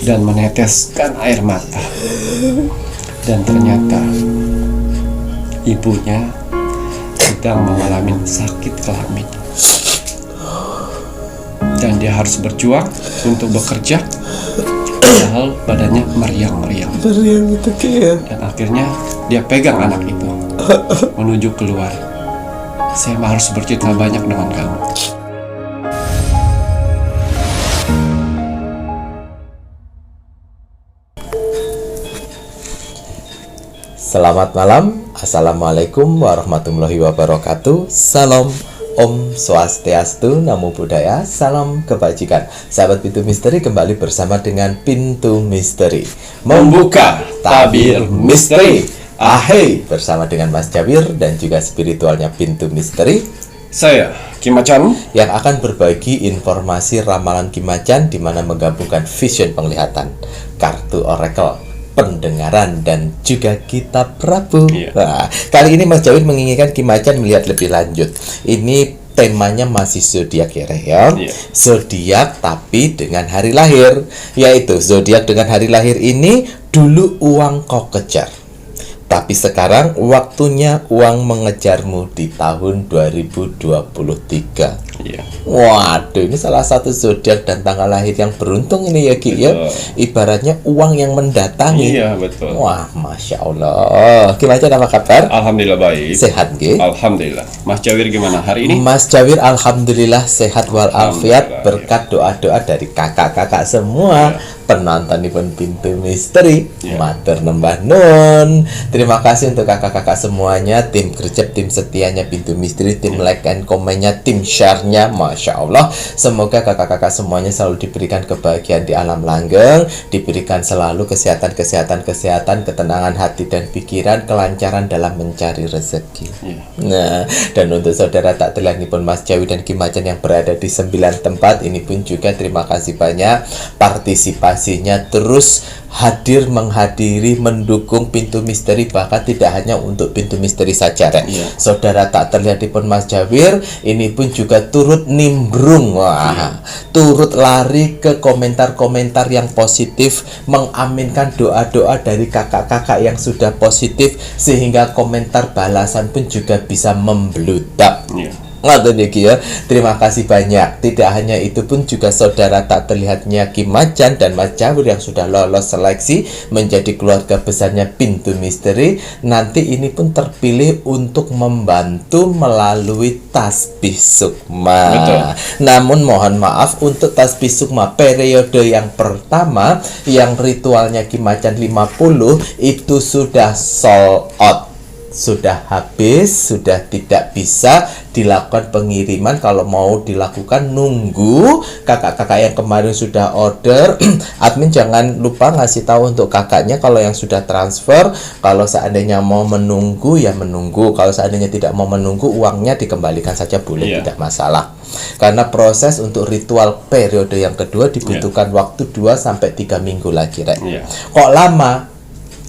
dan meneteskan air mata. Dan ternyata ibunya sedang mengalami sakit kelamin. Dan dia harus berjuang untuk bekerja, padahal badannya meriang-meriang. Meriang itu kayak. Dan akhirnya dia pegang anak itu menuju keluar. Saya harus bercerita banyak dengan kamu. Selamat malam. Assalamualaikum warahmatullahi wabarakatuh. Salam Om Swastiastu, Namo Buddhaya, salam kebajikan. Sahabat Pintu Misteri, kembali bersama dengan Pintu Misteri, membuka tabir misteri. Ahey, bersama dengan Mas Jawir dan juga spiritualnya Pintu Misteri. Saya Kim Macan yang akan berbagi informasi ramalan Kim Macan, di mana menggabungkan vision penglihatan, kartu oracle, pendengaran, dan juga kitab Prabu. Nah, kali ini Mas Jawir menginginkan Kim Macan melihat lebih lanjut. Ini temanya masih zodiak ya. Zodiak tapi dengan hari lahir, yaitu zodiak dengan hari lahir ini dulu uang kau kejar, tapi sekarang waktunya uang mengejarmu di tahun 2023. Waduh, ini salah satu zodiak dan tanggal lahir yang beruntung ini ya Ki ya. Ibaratnya uang yang mendatangi. Iya, betul. Wah, Masya Allah. Gimana apa kabar? Alhamdulillah baik. Sehat Ki? Alhamdulillah. Mas Jawir gimana hari ini? Mas Jawir alhamdulillah sehat walafiat berkat doa-doa dari kakak-kakak semua. Penonton di Pintu Misteri, matur nembah nun. Terima kasih untuk kakak-kakak semuanya, tim gercep, tim setianya Pintu Misteri, tim like and komennya, tim share-nya, Masya Allah. Semoga kakak-kakak semuanya selalu diberikan kebahagiaan di alam langgeng, diberikan selalu kesehatan, ketenangan hati dan pikiran, kelancaran dalam mencari rezeki. Nah, dan untuk saudara tak terlihat pun Mas Jawi dan Kim Macan yang berada di 9 tempat ini pun juga terima kasih banyak partisipasinya, terus hadir, menghadiri, mendukung Pintu Misteri, bahkan tidak hanya untuk Pintu Misteri saja saudara tak terlihat pun Mas Jawir ini pun juga turut nimbrung, turut lari ke komentar-komentar yang positif, mengaminkan doa-doa dari kakak-kakak yang sudah positif, sehingga komentar balasan pun juga bisa membludak. Ya. Terima kasih banyak. Tidak hanya itu pun juga saudara tak terlihatnya Kim Macan dan Mas Jawir yang sudah lolos seleksi menjadi keluarga besarnya Pintu Misteri, nanti ini pun terpilih untuk membantu melalui tasbih sukma. Namun mohon maaf, untuk tasbih sukma periode yang pertama yang ritualnya Kim Macan 50 itu sudah sold out, sudah habis, sudah tidak bisa dilakukan pengiriman. Kalau mau dilakukan, nunggu kakak-kakak yang kemarin sudah order. Admin jangan lupa ngasih tahu untuk kakaknya kalau yang sudah transfer. Kalau seandainya mau menunggu, ya menunggu. Kalau seandainya tidak mau menunggu, uangnya dikembalikan saja boleh, tidak masalah. Karena proses untuk ritual periode yang kedua dibutuhkan waktu 2-3 minggu lagi, Kok lama?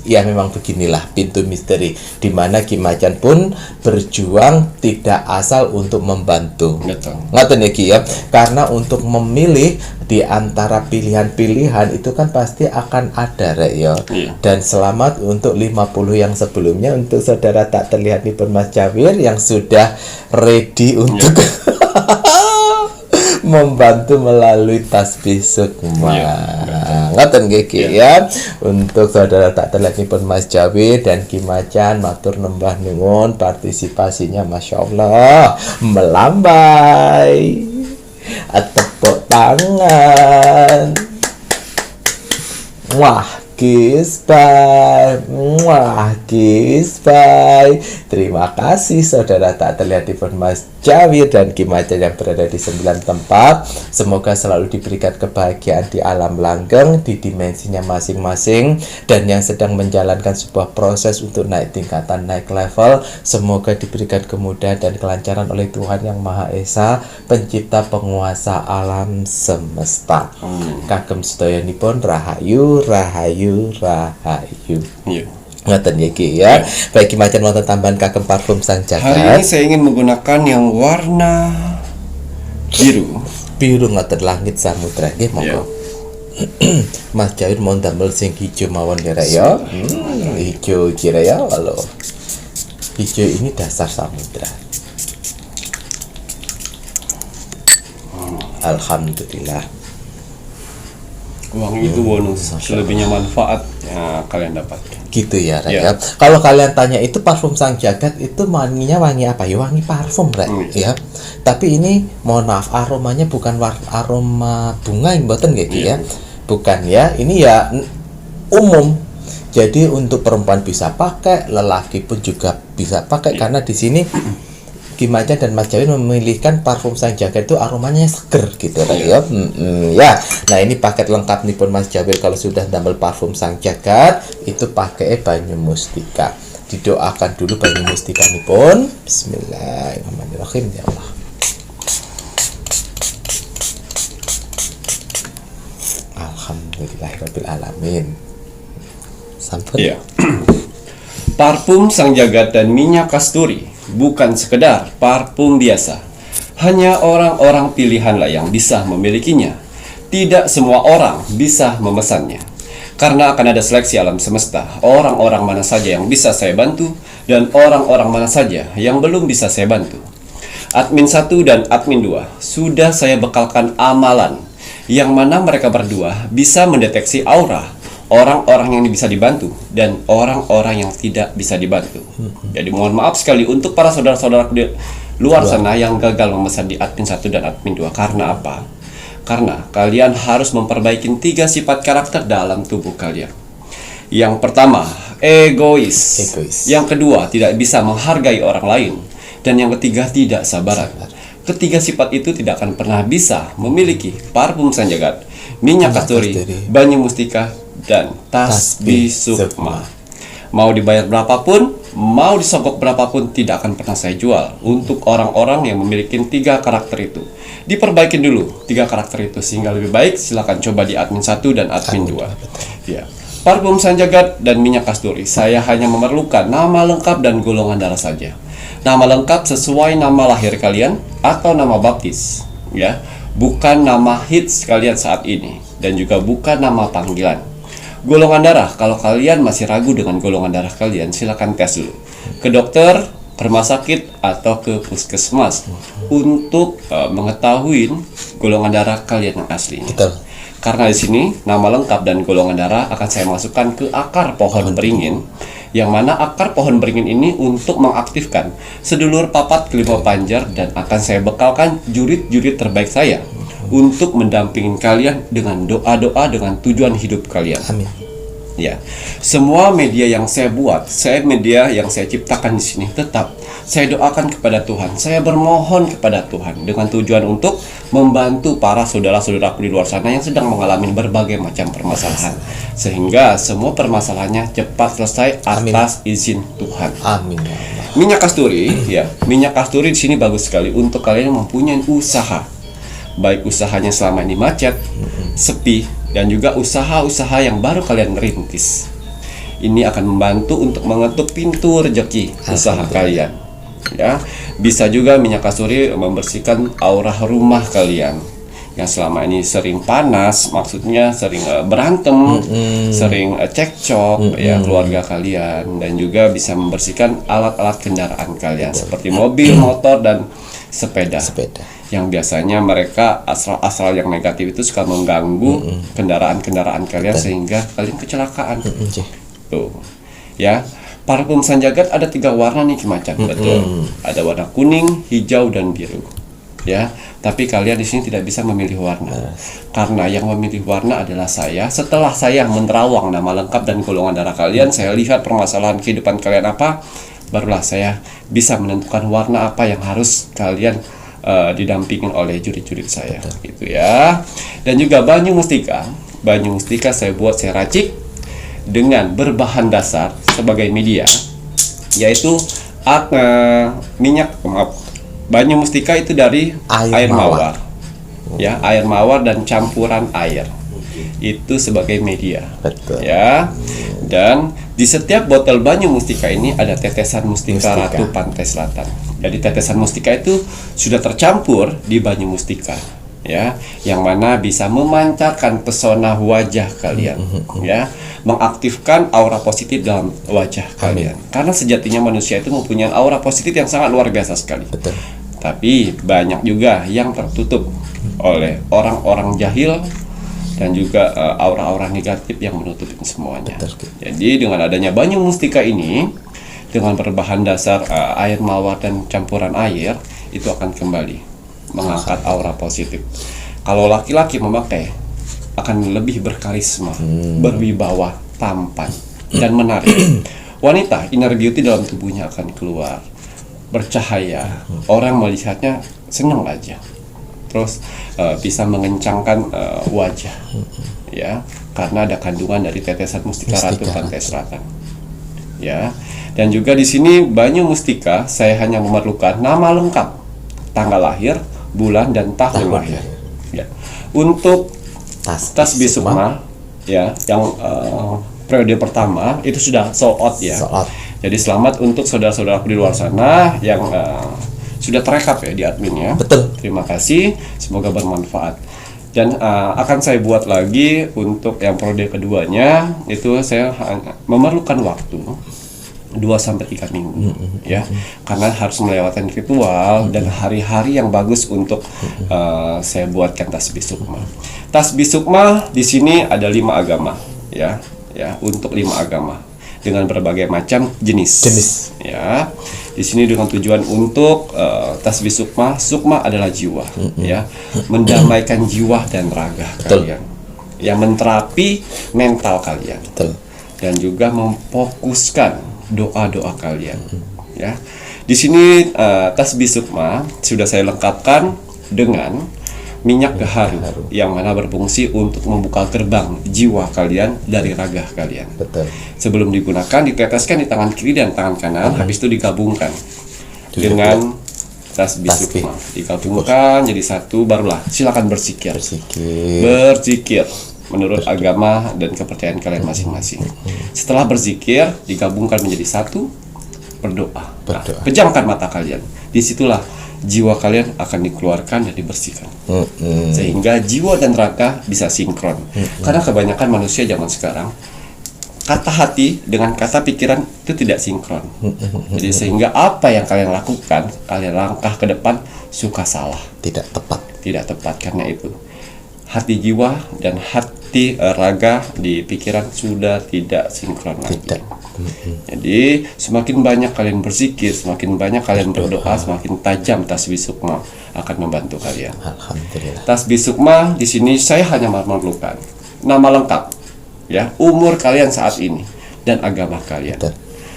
Ya memang beginilah Pintu Misteri, di mana Kim Macan pun berjuang tidak asal untuk membantu. Ngaten ya, karena untuk memilih di antara pilihan-pilihan itu kan pasti akan ada Dan selamat untuk 50 yang sebelumnya, untuk saudara tak terlihat pun Mas Jawir yang sudah ready untuk membantu melalui tasbih sukma. Ngaten ya. Untuk saudara tak terlihat pun Mas Jawir dan Kim Macan, matur nembah nuwun partisipasinya, Masya Allah melambai. Tepuk tangan. Kiss bye. Terima kasih saudara tak terlihat pun Mas Jawir dan Kim Macan yang berada di 9 tempat. Semoga selalu diberikan kebahagiaan di alam langgeng, di dimensinya masing-masing, dan yang sedang menjalankan sebuah proses untuk naik tingkatan, naik level, semoga diberikan kemudahan dan kelancaran oleh Tuhan Yang Maha Esa, pencipta penguasa alam semesta. Kagem sedayanipun rahayu. Ngoten ya. Baik Kim Macan, wonten tambahan kagem parfum sang jagat. Hari ini saya ingin menggunakan yang warna biru. Biru ngoten, langit samudra nggih, monggo. Mas Jawir mau damel sing hijau mawon ya Rek ya. Hijau kira ya kalau hijau ini dasar samudra. Alhamdulillah. Wangi itu bonus, selebihnya manfaat yang kalian dapatkan. Gitu ya Rek Ya. ya. Kalau kalian tanya itu parfum Sang Jagat itu wanginya wangi apa ya? Wangi parfum Rek ya. Tapi ini mohon maaf aromanya bukan aroma bunga yang mboten nggih ya. Bukan ya. Ini ya umum. Jadi untuk perempuan bisa pakai, lelaki pun juga bisa pakai karena di sini Kim Macan dan Mas Jawir memilihkan parfum Sang Jagat itu aromanya seger gitu ya. Ya. Nah, ini paket lengkap nih pun Mas Jawir kalau sudah damel parfum Sang Jagat itu pakai banyu mustika. Didoakan dulu banyu mustika nih pun. Bismillahirrahmanirrahim ya Allah. Alhamdulillahirabbil alamin. Sampun. Iya. Parfum Sang Jagat dan minyak kasturi bukan sekedar parfum biasa. Hanya orang-orang pilihanlah yang bisa memilikinya. Tidak semua orang bisa memesannya. Karena akan ada seleksi alam semesta, orang-orang mana saja yang bisa saya bantu dan orang-orang mana saja yang belum bisa saya bantu. Admin 1 dan admin 2 sudah saya bekalkan amalan yang mana mereka berdua bisa mendeteksi aura orang-orang yang bisa dibantu dan orang-orang yang tidak bisa dibantu. Jadi mohon maaf sekali untuk para saudara-saudara di luar sana yang gagal memesan di admin 1 dan admin 2. Karena apa? Karena kalian harus memperbaiki 3 sifat karakter dalam tubuh kalian. Yang pertama, egois. Yang kedua, tidak bisa menghargai orang lain. Dan yang ketiga, tidak sabaran. Ketiga sifat itu tidak akan pernah bisa memiliki parfum Sang Jagat, minyak kasturi, banyu mustika, dan tasbih sukma. Mau dibayar berapapun, mau disogok berapapun, tidak akan pernah saya jual untuk orang-orang yang memiliki 3 karakter itu. Diperbaikin dulu 3 karakter itu sehingga lebih baik. Silakan coba di admin 1 dan admin 2. Ya. Parfum Sang Jagat dan minyak kasturi, saya hanya memerlukan nama lengkap dan golongan darah saja. Nama lengkap sesuai nama lahir kalian atau nama baptis, ya. Bukan nama hits kalian saat ini dan juga bukan nama panggilan. Golongan darah, kalau kalian masih ragu dengan golongan darah kalian, silakan tes dulu ke dokter, ke rumah sakit, atau ke puskesmas untuk mengetahui golongan darah kalian yang asli. Betul. Karena di sini nama lengkap dan golongan darah akan saya masukkan ke akar pohon beringin, yang mana akar pohon beringin ini untuk mengaktifkan sedulur papat kelima panjar dan akan saya bekalkan jurit-jurit terbaik saya untuk mendampingin kalian dengan doa-doa dengan tujuan hidup kalian. Amin. Ya, semua media yang saya buat, media yang saya ciptakan di sini, tetap saya doakan kepada Tuhan. Saya bermohon kepada Tuhan dengan tujuan untuk membantu para saudara-saudaraku di luar sana yang sedang mengalami berbagai macam permasalahan, sehingga semua permasalahannya cepat selesai atas izin Tuhan. Amin ya Allah. Minyak kasturi, ya, minyak kasturi di sini bagus sekali untuk kalian yang mempunyai usaha. Baik usahanya selama ini macet, sepi, dan juga usaha-usaha yang baru kalian rintis. Ini akan membantu untuk mengetuk pintu rezeki usaha kalian. Ya, bisa juga minyak kasturi membersihkan aura rumah kalian yang selama ini sering panas, maksudnya sering berantem, sering cekcok ya keluarga kalian, dan juga bisa membersihkan alat-alat kendaraan kalian seperti mobil, motor, dan sepeda. Yang biasanya mereka asal-asal yang negatif itu suka mengganggu kendaraan-kendaraan kalian sehingga kalian kecelakaan. Tuh, ya. Parfum Sang Jagat ada 3 warna nih Macan, betul. Ada warna kuning, hijau, dan biru. Ya, tapi kalian di sini tidak bisa memilih warna. Karena yang memilih warna adalah saya. Setelah saya menerawang nama lengkap dan golongan darah kalian, saya lihat permasalahan kehidupan kalian apa, barulah saya bisa menentukan warna apa yang harus kalian didampingin oleh jurit-jurit saya. Gitu ya. Dan juga banyu mustika. Banyu mustika saya buat, saya racik dengan berbahan dasar sebagai media, yaitu banyu mustika itu dari air mawar. Ya, air mawar dan campuran air itu sebagai media. Betul. Ya, dan di setiap botol banyu mustika ini ada tetesan mustika Ratu Pantai Selatan. Jadi tetesan mustika itu sudah tercampur di banyu mustika. ya, yang mana bisa memancarkan pesona wajah kalian, ya, mengaktifkan aura positif dalam wajah kalian. Karena sejatinya manusia itu mempunyai aura positif yang sangat luar biasa sekali. Betul. Tapi banyak juga yang tertutup oleh orang-orang jahil dan juga aura-aura negatif yang menutupi semuanya. Betul. Jadi dengan adanya banyu mustika ini, dengan berbahan dasar air mawar dan campuran air, itu akan kembali mengangkat aura positif. Kalau laki-laki memakai, akan lebih berkarisma, berwibawa, tampan, dan menarik. Wanita, inner beauty dalam tubuhnya akan keluar, bercahaya. Orang melihatnya senang aja. Terus bisa mengencangkan wajah, ya, karena ada kandungan dari tetesan mustika ratu pantai selatan, ya. Dan juga di sini banyu mustika saya hanya memerlukan nama lengkap, tanggal lahir, bulan, dan tahun lahir. Ya. Untuk tasbih sukma, ya, yang periode pertama itu sudah sold out, ya. Jadi selamat untuk saudara-saudaraku di luar sana yang sudah terekap ya di adminnya. Betul. Terima kasih, semoga bermanfaat. Dan akan saya buat lagi untuk yang periode keduanya, itu saya memerlukan waktu 2-3 minggu, ya, karena harus melewati ritual dan hari-hari yang bagus untuk saya buatkan tasbih sukma. Tasbih sukma di sini ada 5 agama, ya, untuk 5 agama dengan berbagai macam jenis. Ya, di sini dengan tujuan untuk tasbih sukma adalah jiwa, ya, mendamaikan jiwa dan raga kalian, yang menterapi mental kalian, dan juga memfokuskan doa-doa kalian, ya. Di sini tasbih sukma sudah saya lengkapkan dengan minyak gaharu yang mana berfungsi untuk membuka gerbang jiwa kalian dari raga kalian. Betul. Sebelum digunakan diteteskan di tangan kiri dan tangan kanan, habis itu digabungkan dengan tasbih sukma, digabungkan jadi satu, barulah silakan berzikir. Berzikir menurut agama dan kepercayaan kalian masing-masing. Setelah berzikir, digabungkan menjadi satu, berdoa. Nah, pejamkan mata kalian. Disitulah jiwa kalian akan dikeluarkan dan dibersihkan. Sehingga jiwa dan raga bisa sinkron. Karena kebanyakan manusia zaman sekarang, kata hati dengan kata pikiran itu tidak sinkron. Jadi sehingga apa yang kalian lakukan, kalian langkah ke depan suka salah. Tidak tepat karena itu. Hati jiwa dan hati raga di pikiran sudah tidak sinkron lagi. Jadi semakin banyak kalian berzikir, semakin banyak kalian berdoa, semakin tajam tasbih sukma akan membantu kalian. Alhamdulillah. Tasbih sukma di sini saya hanya memerlukan nama lengkap, ya, umur kalian saat ini dan agama kalian.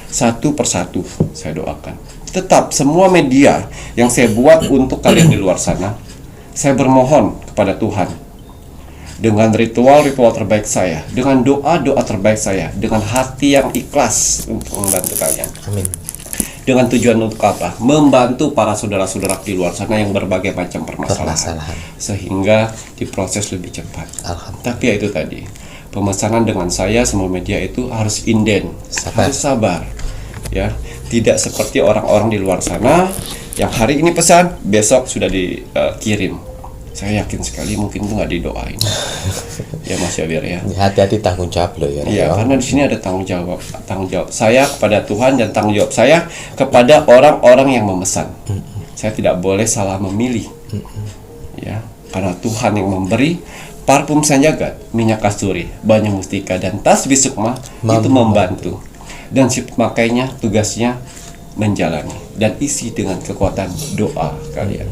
Satu persatu saya doakan. Tetap semua media yang saya buat untuk kalian di luar sana, saya bermohon kepada Tuhan dengan ritual-ritual terbaik saya, dengan doa-doa terbaik saya, dengan hati yang ikhlas untuk membantu kalian. Amin. Dengan tujuan untuk apa? Membantu para saudara-saudara di luar sana yang berbagai macam permasalahan. Sehingga diproses lebih cepat. Tapi ya itu tadi, pemesanan dengan saya semua media itu harus inden, harus sabar, ya. Tidak seperti orang-orang di luar sana yang hari ini pesan, besok sudah dikirim. Saya yakin sekali mungkin itu nggak didoain. Ya Mas Yawir, ya. Hati-hati tanggung jawab loh, ya. Iya, karena di sini ada tanggung jawab saya kepada Tuhan dan tanggung jawab saya kepada orang-orang yang memesan. Saya tidak boleh salah memilih, ya, karena Tuhan yang memberi parfum sanjagat, minyak kasturi, banyu mustika, dan tasbih sukma itu membantu. Dan si pemakainya tugasnya menjalani dan isi dengan kekuatan doa kalian.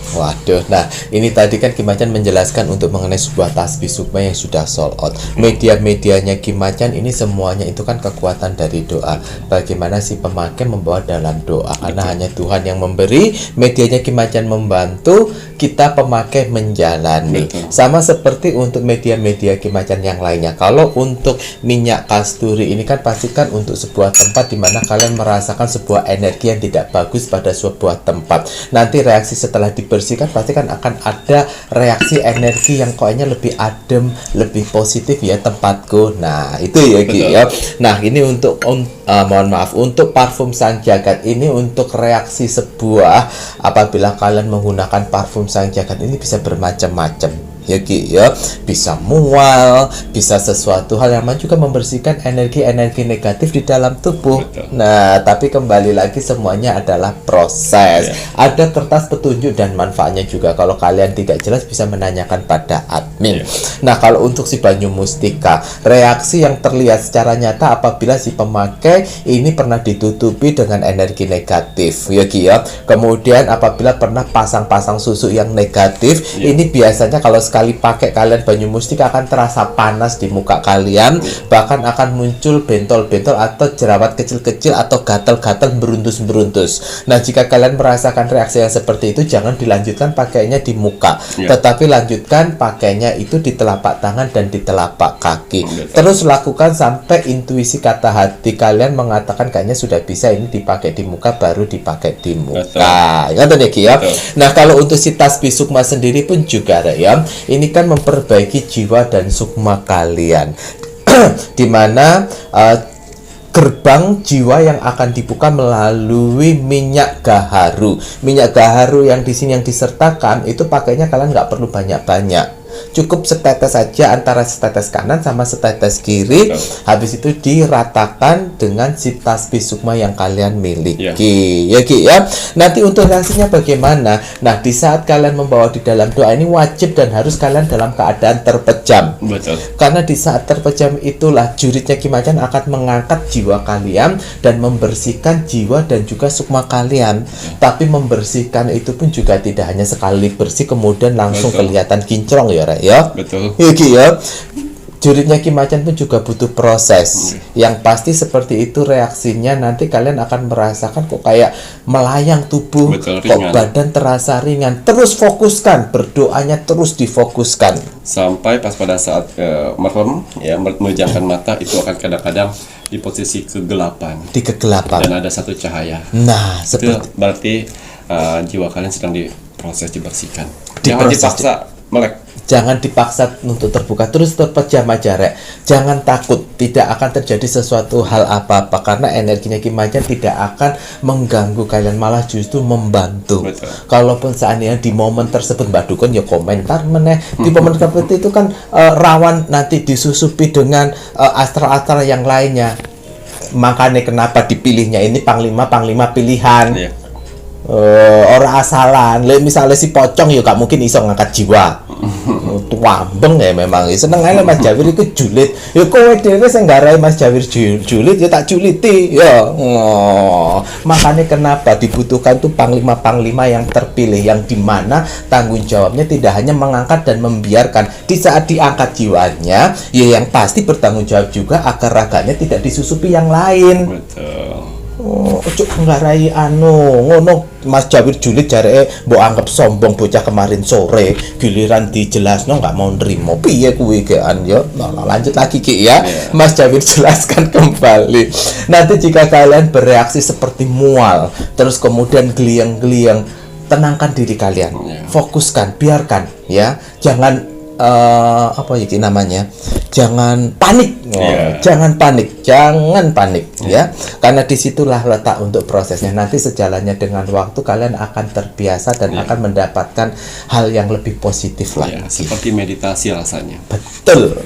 Waduh, nah ini tadi kan Kim Macan menjelaskan untuk mengenai sebuah tasbih sukma yang sudah sold out. Media-medianya Kim Macan ini semuanya itu kan kekuatan dari doa. Bagaimana si pemakai membawa dalam doa, karena hanya Tuhan yang memberi, medianya Kim Macan membantu, kita pemakai menjalani. Sama seperti untuk media-media Kim Macan yang lainnya. Kalau untuk minyak kasturi ini kan pastikan untuk sebuah tempat di mana kalian merasakan sebuah energi yang tidak bagus pada sebuah tempat. Nanti reaksi setelah diberi dibersihkan pasti kan akan ada reaksi energi yang kayaknya lebih adem, lebih positif ya tempatku. Nah, itu ya Ki ya. Nah, ini untuk mohon maaf, untuk parfum Sang Jagat ini untuk reaksi sebuah apabila kalian menggunakan parfum Sang Jagat ini bisa bermacam-macam. Ya Ki ya, bisa mual, bisa sesuatu hal yang juga membersihkan energi-energi negatif di dalam tubuh. Betul. Nah, tapi kembali lagi semuanya adalah proses. Ada kertas petunjuk dan manfaatnya juga. Kalau kalian tidak jelas bisa menanyakan pada admin. Nah, kalau untuk si Banyu Mustika, reaksi yang terlihat secara nyata apabila si pemakai ini pernah ditutupi dengan energi negatif, ya Ki ya. Kemudian apabila pernah pasang-pasang susu yang negatif, ini biasanya kalau sekali pakai kalian Banyu Mustika akan terasa panas di muka kalian, bahkan akan muncul bentol-bentol atau jerawat kecil-kecil atau gatal-gatal beruntus-beruntus. Nah, jika kalian merasakan reaksi yang seperti itu, jangan dilanjutkan pakainya di muka, tetapi lanjutkan pakainya itu di telapak tangan dan di telapak kaki. Terus lakukan sampai intuisi kata hati kalian mengatakan kayaknya sudah bisa ini dipakai di muka, baru dipakai di muka. Ngerti ya Ki ya? Nah, kalau untuk si tasbih sukma sendiri pun juga ya, ini kan memperbaiki jiwa dan sukma kalian. Dimana gerbang jiwa yang akan dibuka melalui minyak gaharu. Minyak gaharu yang di sini yang disertakan itu pakainya kalian nggak perlu banyak-banyak. Cukup setetes saja, antara setetes kanan sama setetes kiri. Habis itu diratakan dengan si tasbih sukma yang kalian miliki. Ya Ki ya. Nanti untuk reaksinya bagaimana? Nah, di saat kalian membawa di dalam doa ini wajib dan harus kalian dalam keadaan terpejam. Betul. Karena di saat terpejam itulah juritnya Ki Macan akan mengangkat jiwa kalian dan membersihkan jiwa dan juga sukma kalian. Tapi membersihkan itu pun juga tidak hanya sekali bersih kemudian langsung kelihatan kinclong ya. Ya, betul. Ya Ki ya. Juritnya Ki Macan pun juga butuh proses. Yang pasti seperti itu reaksinya, nanti kalian akan merasakan kok kayak melayang tubuh, betul, kok badan terasa ringan. Terus fokuskan, berdoanya terus difokuskan. Sampai pas pada saat merem ya, memejamkan mata itu akan kadang-kadang di posisi kegelapan. Di kegelapan. Dan ada satu cahaya. Nah, itu berarti jiwa kalian sedang diproses, dibersihkan. Jangan dipaksa melek. Jangan dipaksa untuk terbuka, terus terpejam aja Rek. Jangan takut, tidak akan terjadi sesuatu hal apa-apa karena energinya Ki Macan tidak akan mengganggu kalian, malah justru membantu. Betul. Kalaupun seandainya di momen tersebut Mbak Dukun ya komentar meneh, di momen seperti itu kan rawan nanti disusupi dengan astral-astral yang lainnya. Makanya kenapa dipilihnya ini panglima pilihan. Orang asalan. Misalnya si pocong ya gak mungkin iso ngangkat jiwa. Tuambeng ya memang. Seneng aja Mas Jawir itu julid. Ya kowe dhewe sing nggarai Mas Jawir julid ya tak juliti. Ya. Makanya kenapa dibutuhkan tuh panglima-panglima yang terpilih, yang dimana tanggung jawabnya tidak hanya mengangkat dan membiarkan. Di saat diangkat jiwanya, ya yang pasti bertanggung jawab juga agar raganya tidak disusupi yang lain. Betul. Ojo nggarai ngono Mas Jawir julid jareke mbok anggap sombong bocah kemarin sore, giliran dijelasno nggak mau nrimo. Piye kuwi gean ya? Lanjut lagi Ki ya. Mas Jawir jelaskan kembali. Nanti jika kalian bereaksi seperti mual, terus kemudian gliang-gliang, tenangkan diri kalian. Fokuskan, biarkan ya. Jangan apa ya namanya? Jangan panik. Jangan panik ya. Karena disitulah letak untuk prosesnya. Nanti sejalannya dengan waktu kalian akan terbiasa dan akan mendapatkan hal yang lebih positif lagi. Seperti meditasi rasanya. Betul.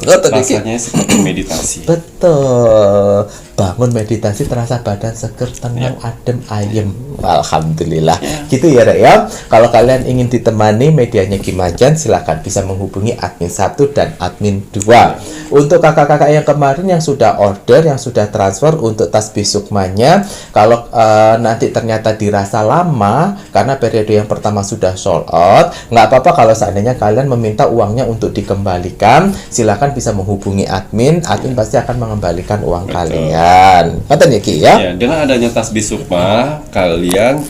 Rasanya seperti meditasi. Betul. Bangun meditasi terasa badan seger, tenang, adem, ayem. Alhamdulillah. Gitu ya Rek ya. Kalau kalian ingin ditemani medianya Ki Macan, silakan bisa menghubungi admin 1 dan admin 2. Untuk kakak-kakak yang kemarin yang sudah order, yang sudah transfer untuk tasbih sukmanya, kalau nanti ternyata dirasa lama karena periode yang pertama sudah sold out, nggak apa-apa kalau seandainya kalian meminta uangnya untuk dikembalikan, silakan bisa menghubungi admin pasti akan mengembalikan uang kalian. Kata ya Ki ya? Dengan adanya tasbih sukma, kalian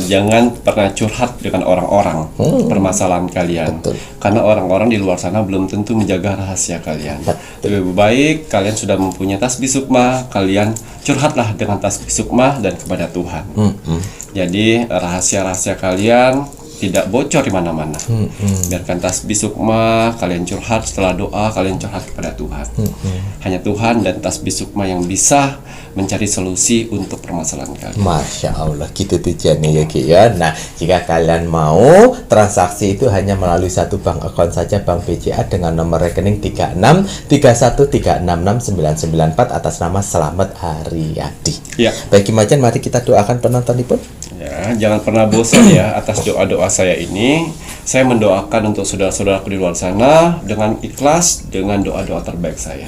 jangan pernah curhat dengan orang-orang permasalahan kalian. Betul. Karena orang-orang di luar sana belum tentu menjaga rahasia kalian. Lebih baik kalian sudah mempunyai tasbih sukma, kalian curhatlah dengan tasbih sukma dan kepada Tuhan. Jadi rahasia-rahasia kalian tidak bocor di mana-mana. Biarkan tasbih sukma kalian curhat, setelah doa kalian curhat kepada Tuhan. Hanya Tuhan dan tasbih sukma yang bisa mencari solusi untuk permasalahan kalian. Masya Allah, gitu tujuannya ya Ki ya. Nah, jika kalian mau transaksi itu hanya melalui satu bank account saja, Bank BCA dengan nomor rekening 3631366994 atas nama Slamet Haryadi. Ya. Baik Ki Macan, mari kita doakan penontonipun. Ya, jangan pernah bosan ya atas doa-doa saya ini. Saya mendoakan untuk saudara-saudaraku di luar sana dengan ikhlas, dengan doa-doa terbaik saya.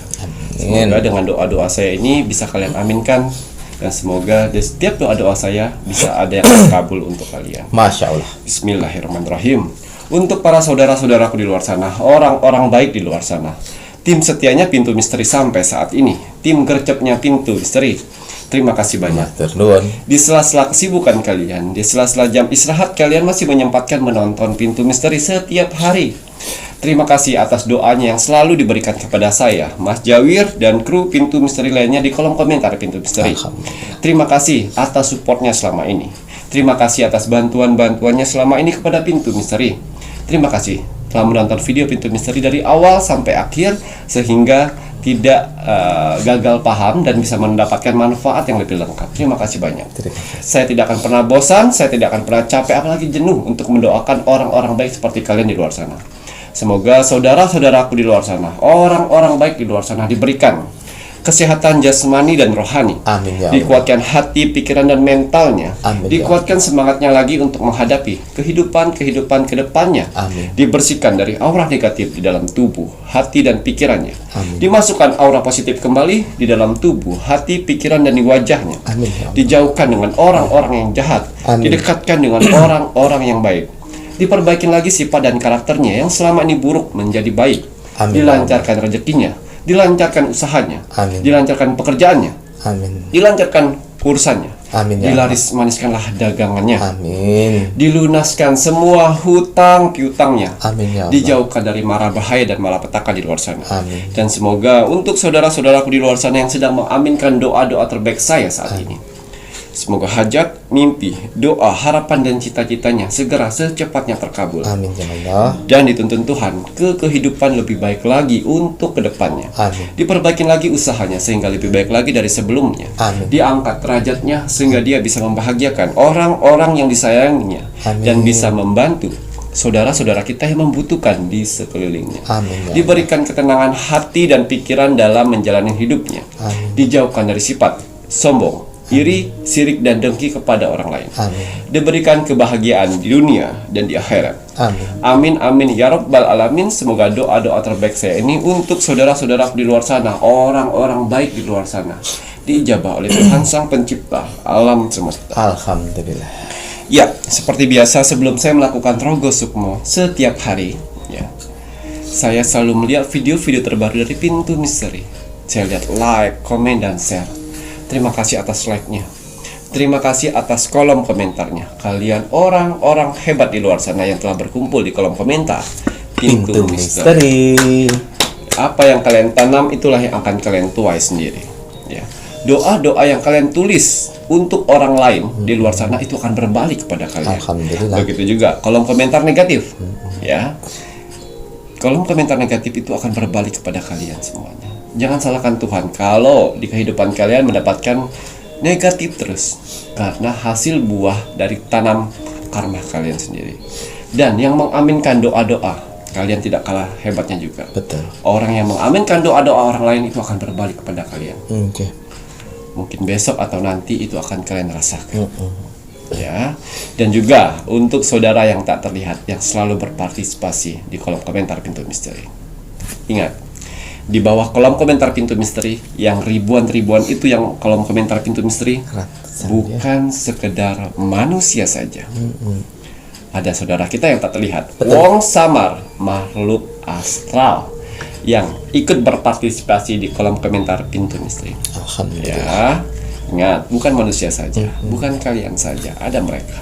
Semoga dengan doa-doa saya ini bisa kalian aminkan, dan semoga di setiap doa-doa saya bisa ada yang terkabul untuk kalian. Masya Allah. Bismillahirrahmanirrahim. Untuk para saudara-saudaraku di luar sana, orang-orang baik di luar sana, tim setianya Pintu Misteri sampai saat ini, tim gercepnya Pintu Misteri, terima kasih banyak. Matur nuwun. Di sela-sela kesibukan kalian, di sela-sela jam istirahat kalian masih menyempatkan menonton Pintu Misteri setiap hari. Terima kasih atas doanya yang selalu diberikan kepada saya, Mas Jawir, dan kru Pintu Misteri lainnya di kolom komentar Pintu Misteri. Terima kasih atas supportnya selama ini. Terima kasih atas bantuan-bantuannya selama ini kepada Pintu Misteri. Terima kasih telah menonton video Pintu Misteri dari awal sampai akhir, sehingga tidak gagal paham dan bisa mendapatkan manfaat yang lebih lengkap. Terima kasih banyak. Saya tidak akan pernah bosan, saya tidak akan pernah capek, apalagi jenuh untuk mendoakan orang-orang baik seperti kalian di luar sana. Semoga saudara-saudaraku di luar sana, orang-orang baik di luar sana diberikan kesehatan jasmani dan rohani. Amin ya Allah. Dikuatkan hati, pikiran, dan mentalnya. Amin ya Dikuatkan semangatnya lagi untuk menghadapi kehidupan ke depannya. Amin. Dibersihkan dari aura negatif di dalam tubuh, hati, dan pikirannya. Amin. Dimasukkan aura positif kembali di dalam tubuh, hati, pikiran, dan di wajahnya. Amin ya Allah. Dijauhkan dengan orang-orang yang jahat. Amin. Didekatkan dengan orang-orang yang baik. Diperbaiki lagi sifat dan karakternya yang selama ini buruk menjadi baik. Amin. Dilancarkan rezekinya, dilancarkan usahanya, Amin. dilancarkan pekerjaannya, Amin. dilancarkan urusannya, Amin ya Allah. dilaris-maniskanlah dagangannya, Amin. dilunaskan semua hutang piutangnya, Amin ya Allah. dijauhkan dari mara bahaya dan malapetaka di luar sana. Amin. Dan semoga untuk saudara-saudaraku di luar sana yang sedang mengaminkan doa-doa terbaik saya saat ini, semoga hajat, mimpi, doa, harapan, dan cita-citanya segera secepatnya terkabul. Amin ya Allah. Dan dituntun Tuhan ke kehidupan lebih baik lagi untuk kedepannya. Amin. Diperbaiki lagi usahanya sehingga lebih baik lagi dari sebelumnya. Amin. Diangkat derajatnya sehingga dia bisa membahagiakan orang-orang yang disayanginya. Amin. Dan bisa membantu saudara-saudara kita yang membutuhkan di sekelilingnya. Amin ya Diberikan ketenangan hati dan pikiran dalam menjalani hidupnya. Amin. Dijauhkan dari sifat sombong, iri, sirik, dan dengki kepada orang lain. Amin. Diberikan kebahagiaan di dunia dan di akhirat. Amin. Amin, amin, ya Rabbal Alamin. Semoga doa-doa terbaik saya ini untuk saudara-saudara di luar sana, orang-orang baik di luar sana, diijabah oleh Tuhan Sang Pencipta alam semesta. Alhamdulillah. Ya, seperti biasa sebelum saya melakukan Rogo Sukmo setiap hari, ya, saya selalu melihat video-video terbaru dari Pintu Misteri. Saya lihat like, komen, dan share. Terima kasih atas like-nya. Terima kasih atas kolom komentarnya. Kalian orang-orang hebat di luar sana yang telah berkumpul di kolom komentar Pintu Misteri. Apa yang kalian tanam itulah yang akan kalian tuai sendiri. Ya. Doa-doa yang kalian tulis untuk orang lain di luar sana itu akan berbalik kepada kalian. Alhamdulillah. Begitu juga kolom komentar negatif. Ya. Kolom komentar negatif itu akan berbalik kepada kalian semuanya. Jangan salahkan Tuhan kalau di kehidupan kalian mendapatkan negatif terus, karena hasil buah dari tanam karma kalian sendiri. Dan yang mengaminkan doa-doa kalian tidak kalah hebatnya juga. Betul. Orang yang mengaminkan doa-doa orang lain itu akan berbalik kepada kalian. Oke. Mungkin besok atau nanti itu akan kalian rasakan. Ya. Dan juga untuk saudara yang tak terlihat yang selalu berpartisipasi di kolom komentar Pintu Misteri. Ingat, di bawah kolom komentar Pintu Misteri yang ribuan-ribuan itu yang kolom komentar Pintu Misteri bukan sekedar manusia saja. Ada saudara kita yang tak terlihat, wong samar, makhluk astral yang ikut berpartisipasi di kolom komentar Pintu Misteri. Alhamdulillah. Ya, ingat, bukan manusia saja, bukan kalian saja, ada mereka.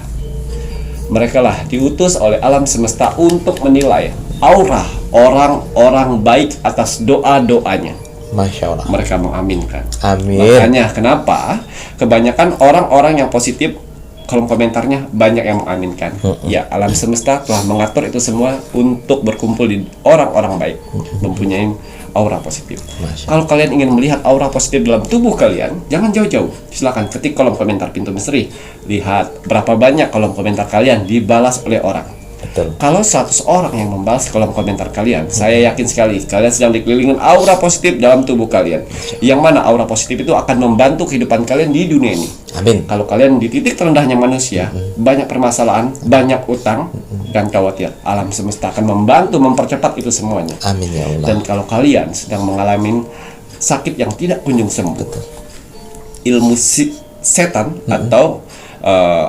Mereka lah diutus oleh alam semesta untuk menilai aura orang-orang baik atas doa-doanya. Masya Allah. Mereka mengaminkan. Amin. Makanya kenapa kebanyakan orang-orang yang positif kolom komentarnya banyak yang mengaminkan. Ya, alam semesta telah mengatur itu semua untuk berkumpul di orang-orang baik, mempunyai aura positif. Kalau kalian ingin melihat aura positif dalam tubuh kalian, jangan jauh-jauh. Silakan ketik kolom komentar Pintu Misteri. Lihat berapa banyak kolom komentar kalian dibalas oleh orang. Betul. Kalau 100 orang yang membalas kolom komentar kalian, saya yakin sekali kalian sedang dikelilingi aura positif dalam tubuh kalian. Yang mana aura positif itu akan membantu kehidupan kalian di dunia ini. Amin. Kalau kalian di titik terendahnya manusia, banyak permasalahan, banyak utang, dan khawatir, alam semesta akan membantu mempercepat itu semuanya. Amin ya Allah. Dan kalau kalian sedang mengalami sakit yang tidak kunjung sembuh, ilmu setan atau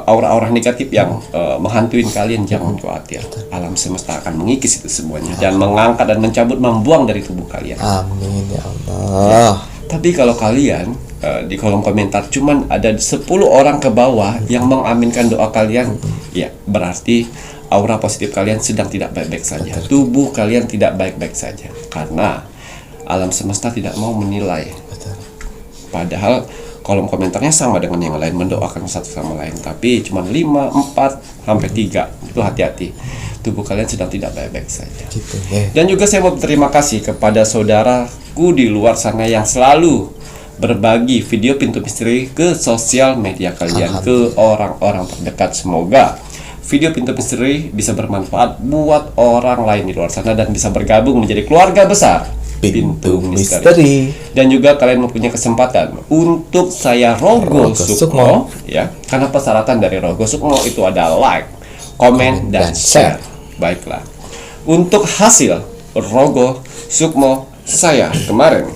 aura-aura negatif yang menghantuin kalian, jangan khawatir. Alam semesta akan mengikis itu semuanya dan mengangkat dan mencabut, membuang dari tubuh kalian. Amin ya Allah. Tapi kalau kalian di kolom komentar cuman ada 10 orang ke bawah yang mengaminkan doa kalian, ya berarti aura positif kalian sedang tidak baik-baik saja. Tubuh kalian tidak baik-baik saja. Karena alam semesta tidak mau menilai. Padahal kolom komentarnya sama dengan yang lain, mendoakan satu sama lain, tapi cuma 5, 4, sampai 3. Itu hati-hati, tubuh kalian sedang tidak baik-baik saja. Gitu ya. Dan juga saya mau berterima kasih kepada saudaraku di luar sana yang selalu berbagi video Pintu Misteri ke sosial media kalian, ke orang-orang terdekat. Semoga video Pintu Misteri bisa bermanfaat buat orang lain di luar sana dan bisa bergabung menjadi keluarga besar Pintu Misteri. Dan juga kalian mempunyai kesempatan untuk saya Rogo Sukmo, ya, karena persyaratan dari Rogo Sukmo itu ada like, komen, dan share. Baiklah, untuk hasil Rogo Sukmo saya kemarin,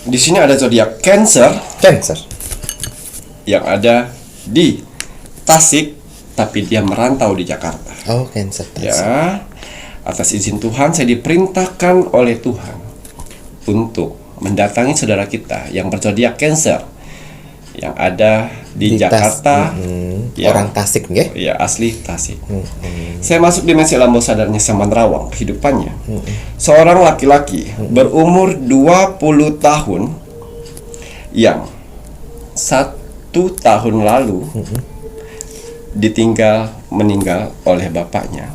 di sini ada zodiak Cancer yang ada di Tasik, tapi dia merantau di Jakarta. Oh, Cancer. Ya, atas izin Tuhan saya diperintahkan oleh Tuhan untuk mendatangi saudara kita yang berzodiak Cancer yang ada di Jakarta. Ya, orang Tasik nggih? ya, asli Tasik. Saya masuk dimensi alam bawah sadarnya Saman Rawang kehidupannya. Seorang laki-laki berumur 20 tahun yang 1 tahun lalu meninggal oleh bapaknya.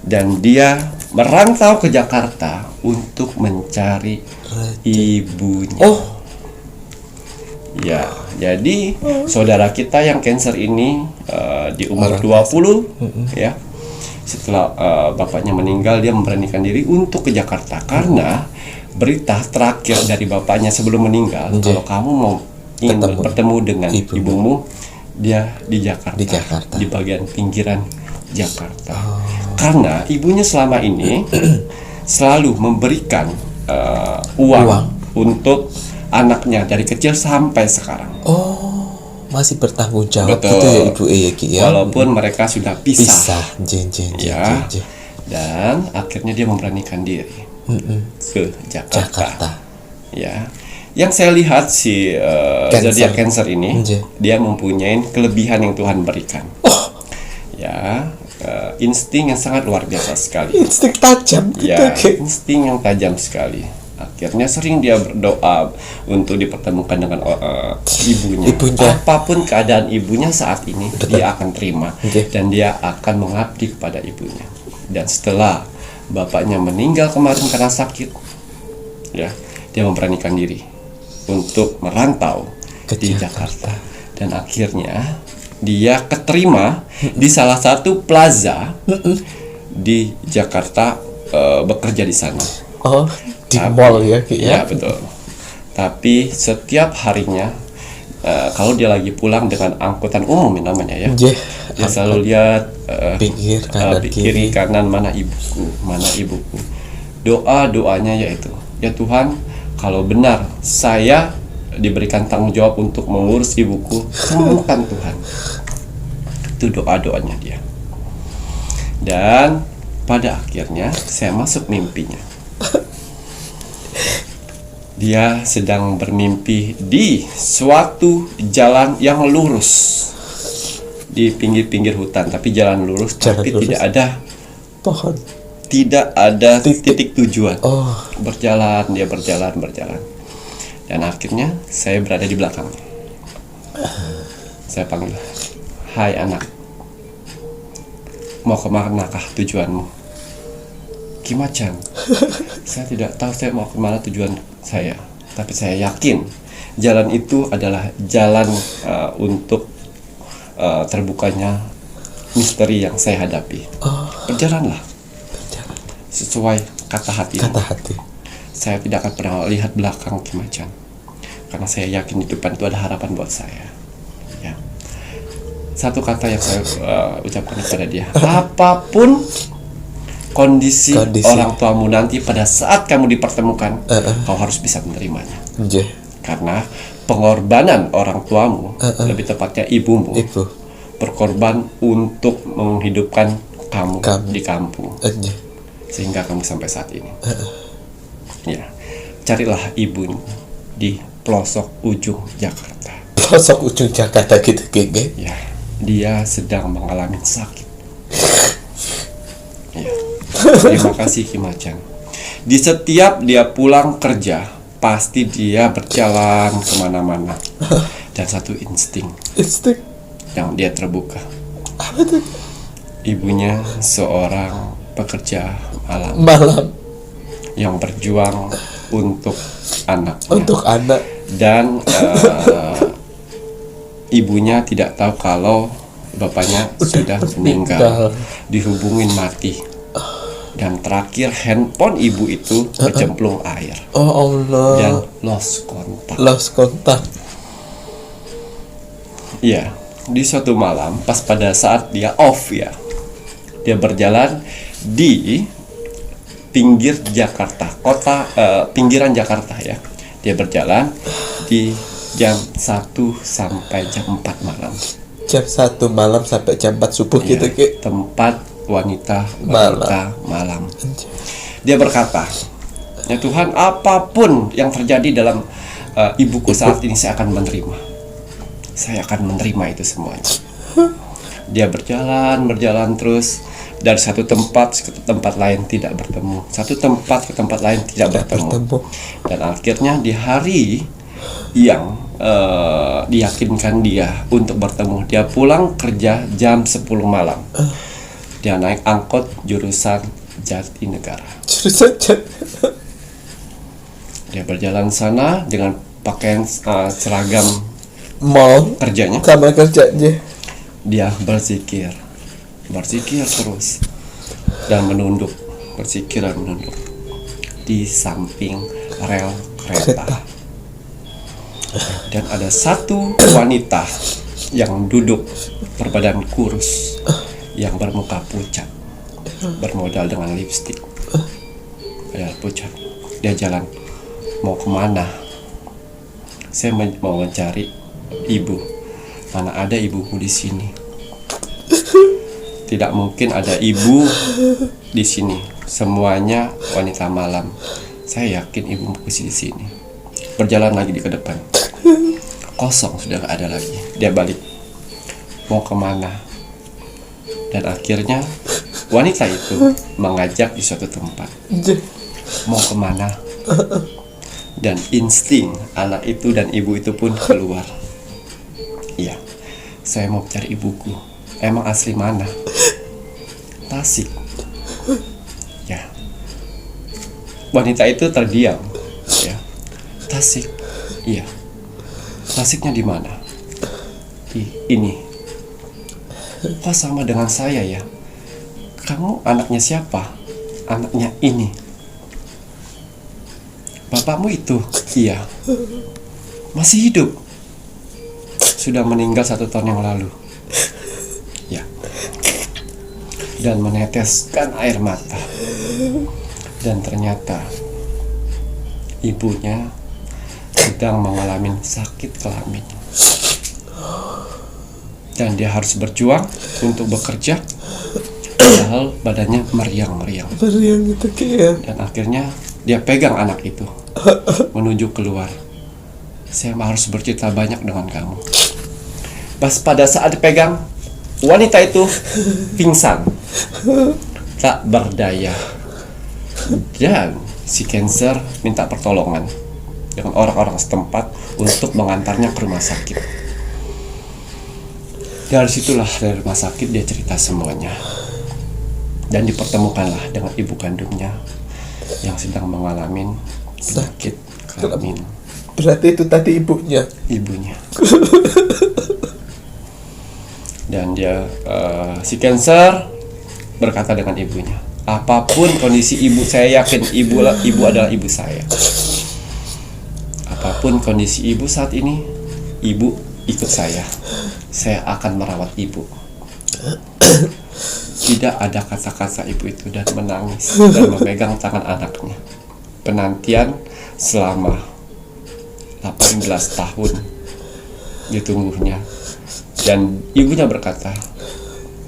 Dan dia merantau ke Jakarta untuk mencari ibunya. Ya, jadi saudara kita yang Cancer ini di umur 20, ya, setelah bapaknya meninggal, dia memberanikan diri untuk ke Jakarta karena berita terakhir dari bapaknya sebelum meninggal, kalau kamu mau ingin bertemu dengan ibumu, dia di Jakarta, di bagian pinggiran Jakarta. Karena ibunya selama ini selalu memberikan uang untuk anaknya dari kecil sampai sekarang. Masih bertanggung jawab. Betul. Gitu ya Ibu Ki ya. Walaupun mereka sudah pisah. Ya. Jen. Dan akhirnya dia memberanikan diri ke Jakarta. Ya. Yang saya lihat si zodiak Cancer ini, dia mempunyai kelebihan yang Tuhan berikan. Ya, insting yang sangat luar biasa sekali. Insting tajam gitu. Ya, insting yang tajam sekali. Akhirnya sering dia berdoa untuk dipertemukan dengan ibunya. Apapun keadaan ibunya saat ini, dia akan terima dan dia akan mengabdi kepada ibunya. Dan setelah bapaknya meninggal kemarin karena sakit, ya, dia memberanikan diri untuk merantau di Jakarta. Dan akhirnya dia keterima di salah satu plaza di Jakarta, bekerja di sana. Di mall ya Ki ya? Ya, betul. Tapi setiap harinya kalau dia lagi pulang dengan angkutan umum namanya ya, dia selalu lihat pinggir kanan kiri kanan, mana ibuku. Doanya yaitu, ya Tuhan, kalau benar saya diberikan tanggung jawab untuk mengurus ibuku, sembuhkan Tuhan. Itu doanya dia. Dan pada akhirnya saya masuk mimpinya. Dia sedang bermimpi di suatu jalan yang lurus di pinggir-pinggir hutan, tapi jalan lurus, tapi tidak ada pohon, tidak ada titik tujuan. Dia berjalan. Dan akhirnya saya berada di belakangnya. Saya panggil, hai anak, mau kemanakah tujuanmu? Kimachan, saya tidak tahu saya mau kemana tujuan saya, tapi saya yakin jalan itu adalah jalan untuk terbukanya misteri yang saya hadapi. Berjalanlah sesuai kata hati. Saya tidak akan pernah lihat belakang Kimachan, karena saya yakin di depan itu ada harapan buat saya. Ya. Satu kata yang saya ucapkan kepada dia, apapun kondisi orang tuamu nanti pada saat kamu dipertemukan, kau harus bisa menerimanya. Karena pengorbanan orang tuamu, lebih tepatnya ibumu, berkorban untuk menghidupkan kamu di kampung, sehingga kamu sampai saat ini. Ya, carilah ibumu di pelosok ujung Jakarta. Pelosok ujung Jakarta gitu, Gege. Ya, dia sedang mengalami sakit. Ya. Terima kasih Kimachan. Di setiap dia pulang kerja, pasti dia berjalan kemana-mana. Dan satu insting yang dia terbuka. Apa tuh? Ibunya seorang pekerja malam yang berjuang untuk anaknya. Dan ibunya tidak tahu kalau bapaknya sudah meninggal, dihubungin mati. Dan terakhir handphone ibu itu bercemplung air. Oh Allah. Dan lost kontak. Iya, di suatu malam pas pada saat dia off ya, dia berjalan di pinggir Jakarta, pinggiran Jakarta ya. Dia berjalan di jam 1 sampai jam 4 malam. Jam 1 malam sampai jam 4 subuh Ya, gitu, Ki. tempat wanita malam. Dia berkata, ya Tuhan, apapun yang terjadi dalam ibuku saat ini saya akan menerima. Saya akan menerima itu semuanya. Dia berjalan terus dari satu tempat ke tempat lain tidak bertemu, satu tempat ke tempat lain tidak bertemu. Dan akhirnya di hari yang diyakinkan dia untuk bertemu, dia pulang kerja jam 10 malam. Dia naik angkot jurusan Jatinegara. Dia berjalan sana dengan pakaian seragam mall kerjanya. Kamar kerjanya. Dia berzikir terus dan menunduk, berzikir dan menunduk di samping rel kereta. Dan ada satu wanita yang duduk berbadan kurus, yang bermuka pucat, bermodal dengan lipstik, pucat. Dia jalan, mau kemana? Saya mau mencari ibu. Mana ada ibumu di sini? Tidak mungkin ada ibu di sini. Semuanya wanita malam. Saya yakin ibumu di sini. Berjalan lagi ke depan. Kosong, sudah gak ada lagi. Dia balik. Mau kemana? Dan akhirnya wanita itu mengajak di suatu tempat. Mau kemana? Dan insting anak itu dan ibu itu pun keluar. Iya, saya mau cari ibuku. Emang asli mana? Tasik. Ya. Wanita itu terdiam. Ya. Tasik. Iya. Tasiknya di mana? Ini. Kok sama dengan saya ya? Kamu anaknya siapa? Anaknya ini. Bapakmu itu? Iya. Masih hidup? Sudah meninggal 1 tahun yang lalu. Ya. Dan meneteskan air mata. Dan ternyata ibunya sedang mengalami sakit kelamin. Dan dia harus berjuang untuk bekerja, padahal badannya meriang-meriang. Gitu, Ki. Dan akhirnya dia pegang anak itu menuju keluar. Saya harus bercerita banyak dengan kamu. Pas pada saat dipegang, wanita itu pingsan, tak berdaya. Dan si Cancer minta pertolongan dengan orang-orang setempat untuk mengantarnya ke rumah sakit. Dari situlah, dari rumah sakit, dia cerita semuanya. Dan dipertemukanlah dengan ibu kandungnya yang sedang mengalami penyakit kelamin. Berarti itu tadi ibunya. Dan dia si Cancer berkata dengan ibunya, apapun kondisi ibu, saya yakin ibu adalah ibu saya. Apapun kondisi ibu saat ini, ibu ikut saya akan merawat ibu. Tidak ada kata-kata ibu itu, dan menangis dan memegang tangan anaknya. Penantian selama 18 tahun ditunggunya. Dan ibunya berkata,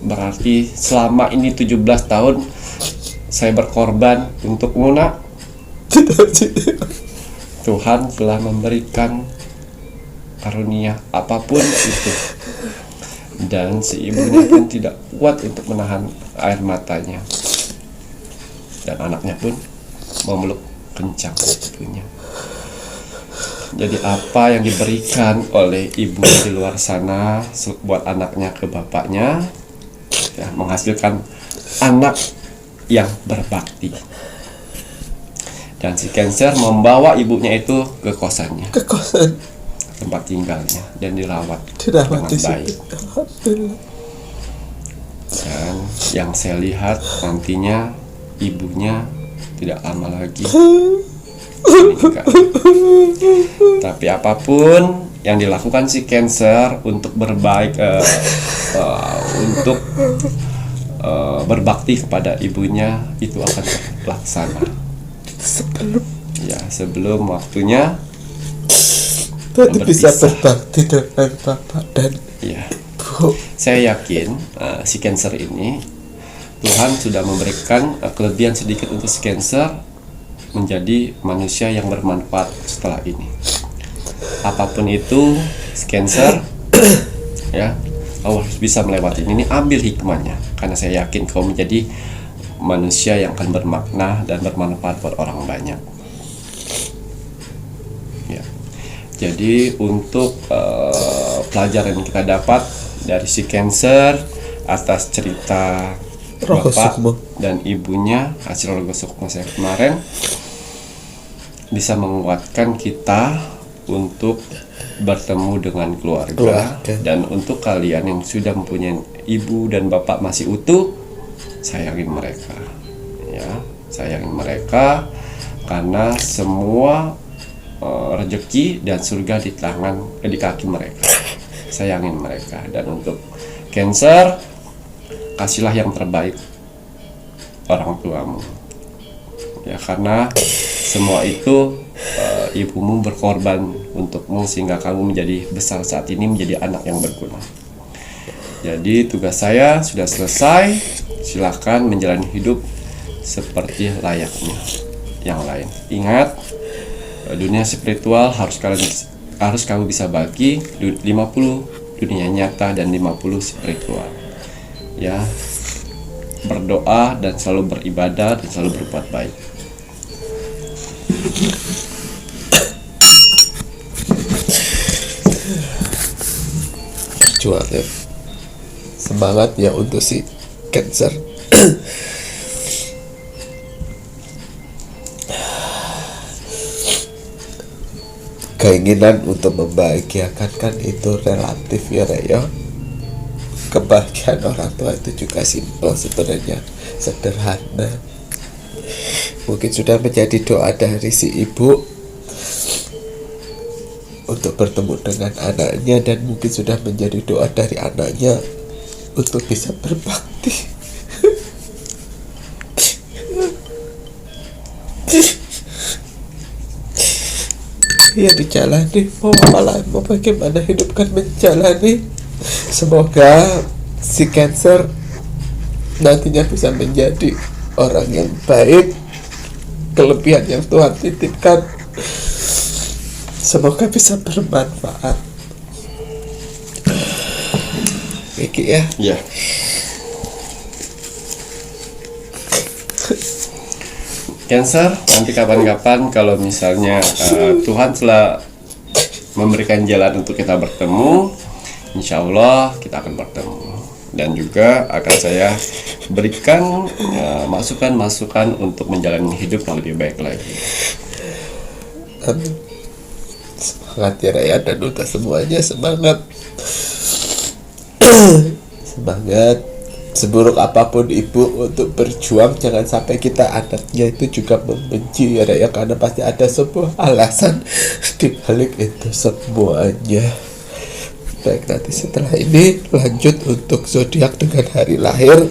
berarti selama ini 17 tahun saya berkorban untuk Muna. Tuhan telah memberikan karunia apapun itu. Dan si ibunya pun tidak kuat untuk menahan air matanya. Dan anaknya pun memeluk kencang ibunya. Jadi apa yang diberikan oleh ibu di luar sana buat anaknya ke bapaknya, ya, menghasilkan anak yang berbakti. Dan si Cancer membawa ibunya itu ke kosannya, tempat tinggalnya, dan dirawat dengan baik. Dan yang saya lihat nantinya ibunya tidak lama lagi meninggal. Tapi apapun yang dilakukan si Cancer untuk berbaik, untuk berbakti kepada ibunya, itu akan terlaksana. Sebelum waktunya berarti bisa berbakti dengan bapak dan ibu. Saya yakin si Cancer ini Tuhan sudah memberikan kelebihan sedikit untuk si Cancer menjadi manusia yang bermanfaat setelah ini. Apapun itu, Cancer, ya, kau harus bisa melewati ini. Ambil hikmahnya, karena saya yakin kau menjadi manusia yang akan bermakna dan bermanfaat buat orang banyak. Ya. Jadi untuk pelajaran yang kita dapat dari si Cancer atas cerita bapak dan ibunya hasil Rogo Sukmo saya kemarin, bisa menguatkan kita untuk bertemu dengan keluarga. Dan untuk kalian yang sudah mempunyai ibu dan bapak masih utuh, sayangin mereka, ya, sayangin mereka, karena semua rezeki dan surga di tangan, di kaki mereka. Sayangin mereka. Dan untuk Cancer, kasihlah yang terbaik orang tuamu, ya, karena semua itu ibumu berkorban untukmu sehingga kamu menjadi besar saat ini, menjadi anak yang berguna. Jadi tugas saya sudah selesai. Silakan menjalani hidup seperti layaknya yang lain. Ingat, dunia spiritual harus kamu bisa bagi 50 dunia nyata dan 50 spiritual. Ya, berdoa dan selalu beribadah dan selalu berbuat baik. Jual ya. Semangat ya untuk si Cancer. Keinginan untuk membahagiakan kan itu relatif ya, Raya. Kebahagiaan orang tua itu juga simpel sebenarnya, sederhana. Mungkin sudah menjadi doa dari si ibu untuk bertemu dengan anaknya, dan mungkin sudah menjadi doa dari anaknya untuk bisa berbakti. Ya dijalani, mau bagaimana hidup kan menjalani. Semoga si Cancer nantinya bisa menjadi orang yang baik, kelebihan yang Tuhan titipkan semoga bisa bermanfaat. Iki ya. Ya. Cancer, nanti kapan-kapan kalau misalnya Tuhan telah memberikan jalan untuk kita bertemu, Insya Allah kita akan bertemu. Dan juga akan saya berikan masukan-masukan untuk menjalani hidup yang lebih baik lagi. Amin. Semangat ya Raya dan Uta semuanya, semangat. Semangat. Seburuk apapun ibu untuk berjuang, jangan sampai kita anaknya itu juga membenci ya Raya, karena pasti ada sebuah alasan di balik itu semuanya. Baik, nanti setelah ini lanjut untuk zodiak dengan hari lahir.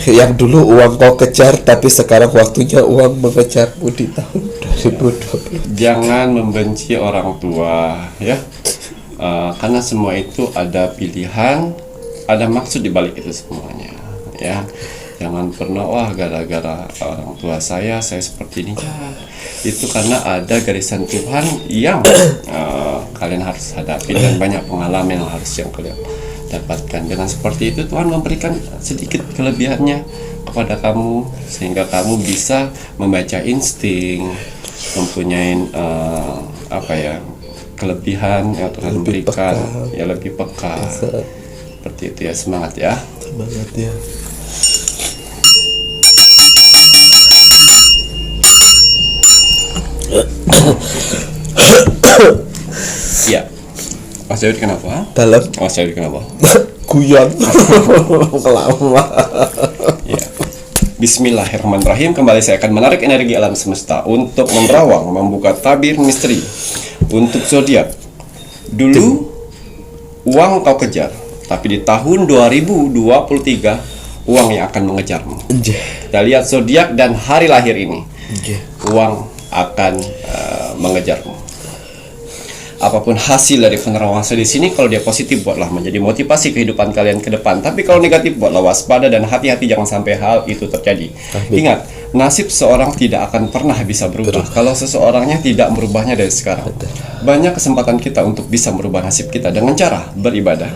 Yang dulu uang kau kejar, tapi sekarang waktunya uang mengejarmu di tahun 2020. Jangan membenci orang tua ya, karena semua itu ada pilihan, ada maksud di balik itu semuanya ya. Jangan pernah wah gara-gara orang tua saya seperti ini. Itu karena ada garisan Tuhan yang kalian harus hadapi dan banyak pengalaman yang harus kalian dapatkan. Dengan seperti itu Tuhan memberikan sedikit kelebihannya kepada kamu sehingga kamu bisa membaca insting, mempunyai kelebihan yang Tuhan Lebih berikan, peka. ya lebih peka. Seperti itu ya, semangat ya. Semangat ya. Iya. Mas David kenapa? Dalam Mas David kenapa? guyon. Lama. Ya. Bismillahirrahmanirrahim. Kembali saya akan menarik energi alam semesta untuk menerawang, membuka tabir misteri untuk zodiak. Dulu uang kau kejar, tapi di tahun 2023 uang yang akan mengejarmu. Kita lihat zodiak dan hari lahir ini. Uang akan mengejarmu. Apapun hasil dari penerawangan saya di sini, kalau dia positif buatlah menjadi motivasi kehidupan kalian ke depan. Tapi kalau negatif buatlah waspada dan hati-hati jangan sampai hal itu terjadi. Ingat, nasib seorang tidak akan pernah bisa berubah kalau seseorangnya tidak merubahnya dari sekarang. Banyak kesempatan kita untuk bisa merubah nasib kita dengan cara beribadah,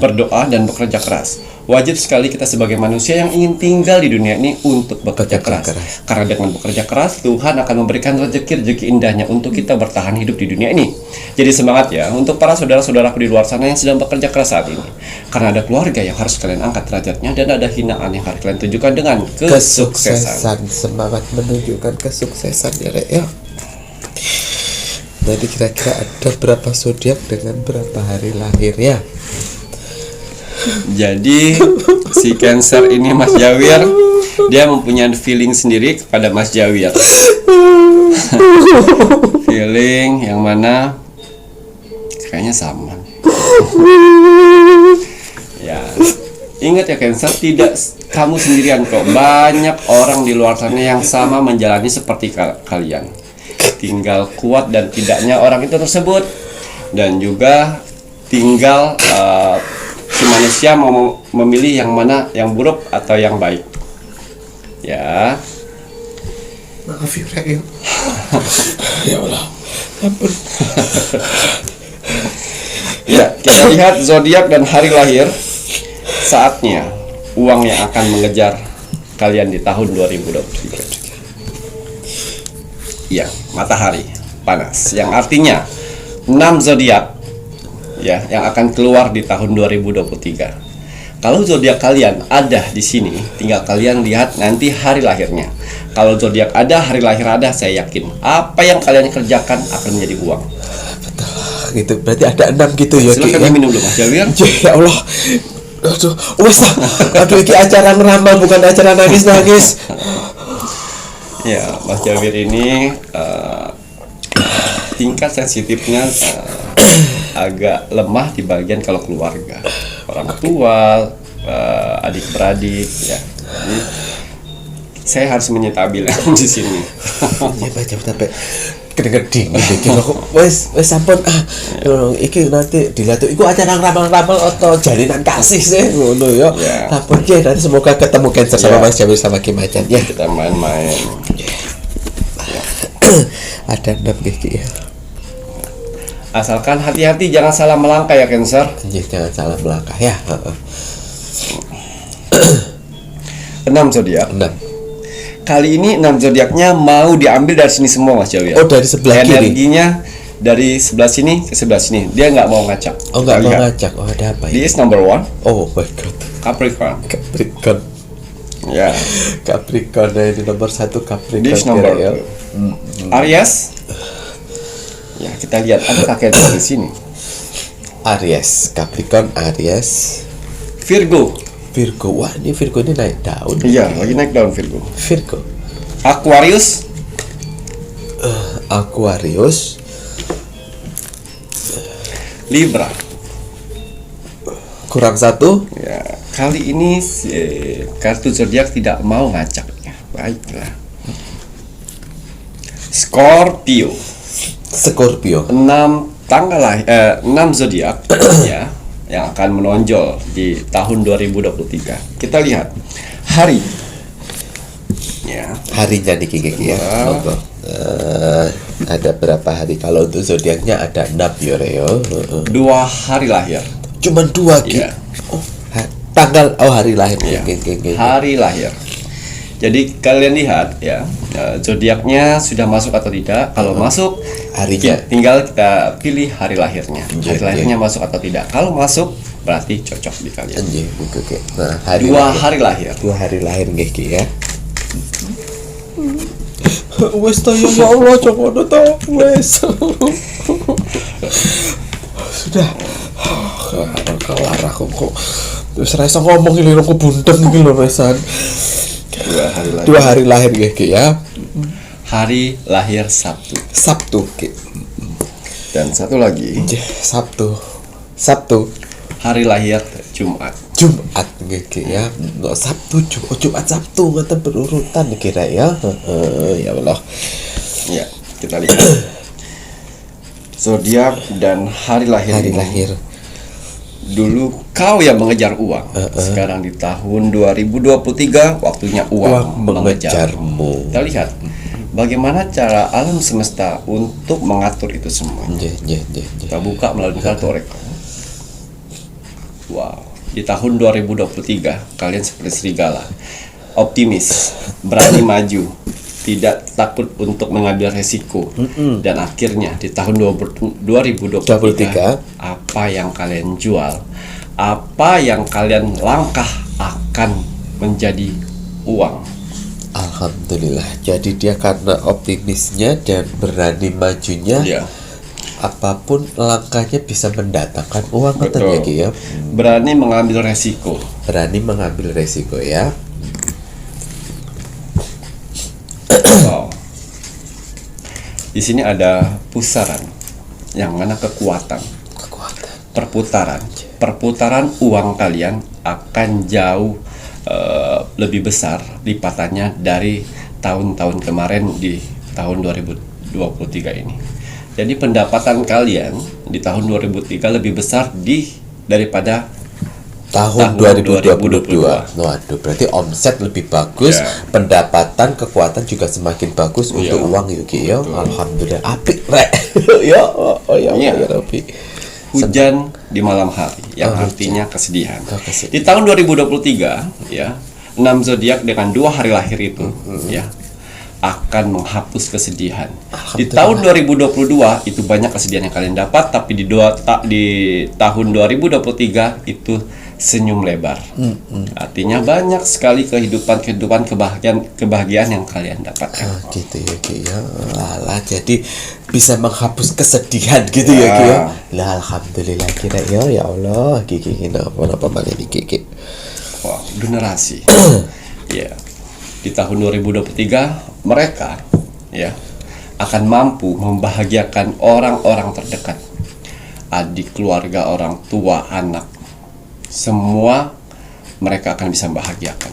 berdoa dan bekerja keras. Wajib sekali kita sebagai manusia yang ingin tinggal di dunia ini untuk bekerja keras. Karena dengan bekerja keras, Tuhan akan memberikan rezeki-rezeki indahnya untuk kita bertahan hidup di dunia ini. Jadi semangat ya untuk para saudara-saudaraku di luar sana yang sedang bekerja keras saat ini. Karena ada keluarga yang harus kalian angkat derajatnya dan ada hinaan yang harus kalian tunjukkan dengan kesuksesan. Semangat menunjukkan kesuksesan ya Rek ya. Jadi kira-kira ada berapa zodiak dengan berapa hari lahir ya? Jadi si Cancer ini Mas Jawir, dia mempunyai feeling sendiri kepada Mas Jawir. Feeling yang mana kayaknya sama. Ya, ingat ya Cancer, tidak kamu sendirian kok. Banyak orang di luar sana yang sama menjalani seperti kalian. Tinggal kuat dan tidaknya orang itu tersebut, dan juga tinggal si manusia mau memilih yang mana, yang buruk atau yang baik. Ya. Maaf ya Rek ya. Ya Allah, ampun. Ya, kita lihat zodiak dan hari lahir. Saatnya uang yang akan mengejar kalian di tahun 2023. Ya, matahari panas, yang artinya 6 zodiak ya yang akan keluar di tahun 2023. Kalau zodiak kalian ada di sini, tinggal kalian lihat nanti hari lahirnya. Kalau zodiak ada, hari lahir ada, saya yakin apa yang kalian kerjakan akan menjadi uang. Betul, gitu. Berarti ada 6 gitu ya. Silakan diminum dulu Mas Jawir. Ya Allah. Aduh, wes lah. Aduh, ini acara ngeramal bukan acara nangis-nangis. Ya, Mas Jawir ini tingkat sensitifnya agak lemah di bagian kalau keluarga, orang tua, adik-beradik ya. Jadi, saya harus menyetabil di sini. Ya baca sampai kedeng-kedeng iki kok wes sampun iki nanti dilihat iku acara ramal-ramal atau jalinan kasih sih ngono ya. Sampun ya, nanti semoga ketemu Cancer sama Mas Jawir sama Kim Macan ya. Kita main-main. Ada 6 gigi ya. Asalkan hati-hati jangan salah melangkah ya Cancer. Jangan salah melangkah ya. 6 zodiak. 6. Kali ini 6 zodiaknya mau diambil dari sini semua Mas Jawir. Oh, dari sebelah kiri. Energinya dari sebelah sini ke sebelah sini. Dia nggak mau ngacak. Oh, Kita nggak mau lihat. ngajak. Oh, ada apa Dia ya? is number one, Oh my god. Capricorn. Capricorn. Ya. Capricorn ini nomor 1 Capricorn. This number kira ya. two. Aries. Ya, kita lihat ada kakek tua di sini. Aries, Capricorn, Aries, Virgo. Virgo. Wah, ini Virgo ini naik daun. Iya, lagi naik daun Virgo. Virgo. Aquarius. Aquarius, Libra. kurang 1. Ya, kali ini kartu zodiak tidak mau ngacak. Ya, baiklah. Scorpio. Scorpio. 6 zodiak ya yang akan menonjol di tahun 2023. Kita lihat hari. Ya, Harinya nih Kiki ya. Wah. Monggo. Ada berapa hari? Kalau untuk zodiaknya ada 6 ya Reo. 2 hari lahir. Cuman 2 Ki. Iya. Oh, tanggal hari lahir. Ya, Ki. hari lahir. Jadi kalian lihat ya, zodiaknya sudah masuk atau tidak. Kalau masuk, Harinya. tinggal kita pilih hari lahirnya. Hari Iya, lahirnya masuk atau tidak. Kalau masuk, berarti cocok di kalian. Anjir, Ki. Nah, hari 2 lahir. hari lahir. 2 hari lahir nggih Ki ya. Wes to ya Allah, coba to wes. Sudah. Kelar aku kok. Wis ra iso ngomong iki lho, aku buntem iki lho wesan. 2 hari lahir. 2 hari lahir nggih Ki ya. Hari lahir Sabtu. Sabtu Ki. Dan satu lagi, Sabtu. hari lahir Jumat. Jumat nggih Ki ya. No, Sabtu, Jumat, Sabtu ngoten berurutan kira ya. Ya Allah. Ya, kita lihat zodiak dan hari lahir. Hari ini. lahir. Dulu kau yang mengejar uang. Sekarang di tahun 2023 waktunya uang mengejarmu. Kita lihat bagaimana cara alam semesta untuk mengatur itu semua. Nggih. Kita buka melalui kartu oracle. Wow, di tahun 2023 kalian seperti serigala, optimis, berani maju, tidak takut untuk mengambil resiko. Dan akhirnya di tahun 2023 apa yang kalian jual, apa yang kalian langkah akan menjadi uang. Alhamdulillah. Jadi dia karena optimisnya dan berani majunya, Ya, apapun langkahnya bisa mendatangkan uang ngoten ya Ki ya. berani mengambil resiko. Berani mengambil resiko ya. Wow. Di sini ada pusaran yang mana kekuatan. Perputaran uang kalian akan jauh lebih besar lipatannya dari tahun-tahun kemarin di tahun 2023 ini. Jadi pendapatan kalian di tahun 2003 lebih besar daripada Tahun 2022. Waduh, berarti omset lebih bagus, Ya. pendapatan, kekuatan juga semakin bagus untuk Iya. uang Yuki ya. Alhamdulillah. Apik rek. Ya, ya Iya. Rabbi. hujan di malam hari yang Oh, artinya kesedihan. Oh, kesedihan. Di tahun 2023 ya, 6 zodiak dengan 2 hari lahir itu ya akan menghapus kesedihan. Di tahun 2022 itu banyak kesedihan yang kalian dapat, tapi di tahun 2023 itu senyum lebar. Artinya banyak sekali kehidupan kebahagiaan yang kalian dapatkan. Oh, gitu ya Ki ya. Alah, jadi bisa menghapus kesedihan gitu ya Ki ya. Lah alhamdulillah kira ya Allah Kiki kenapa mangene Kiki. Wah, generasi. Ya. Di tahun 2023 mereka ya akan mampu membahagiakan orang-orang terdekat. Adik, keluarga, orang tua, anak. Semua mereka akan bisa membahagiakan.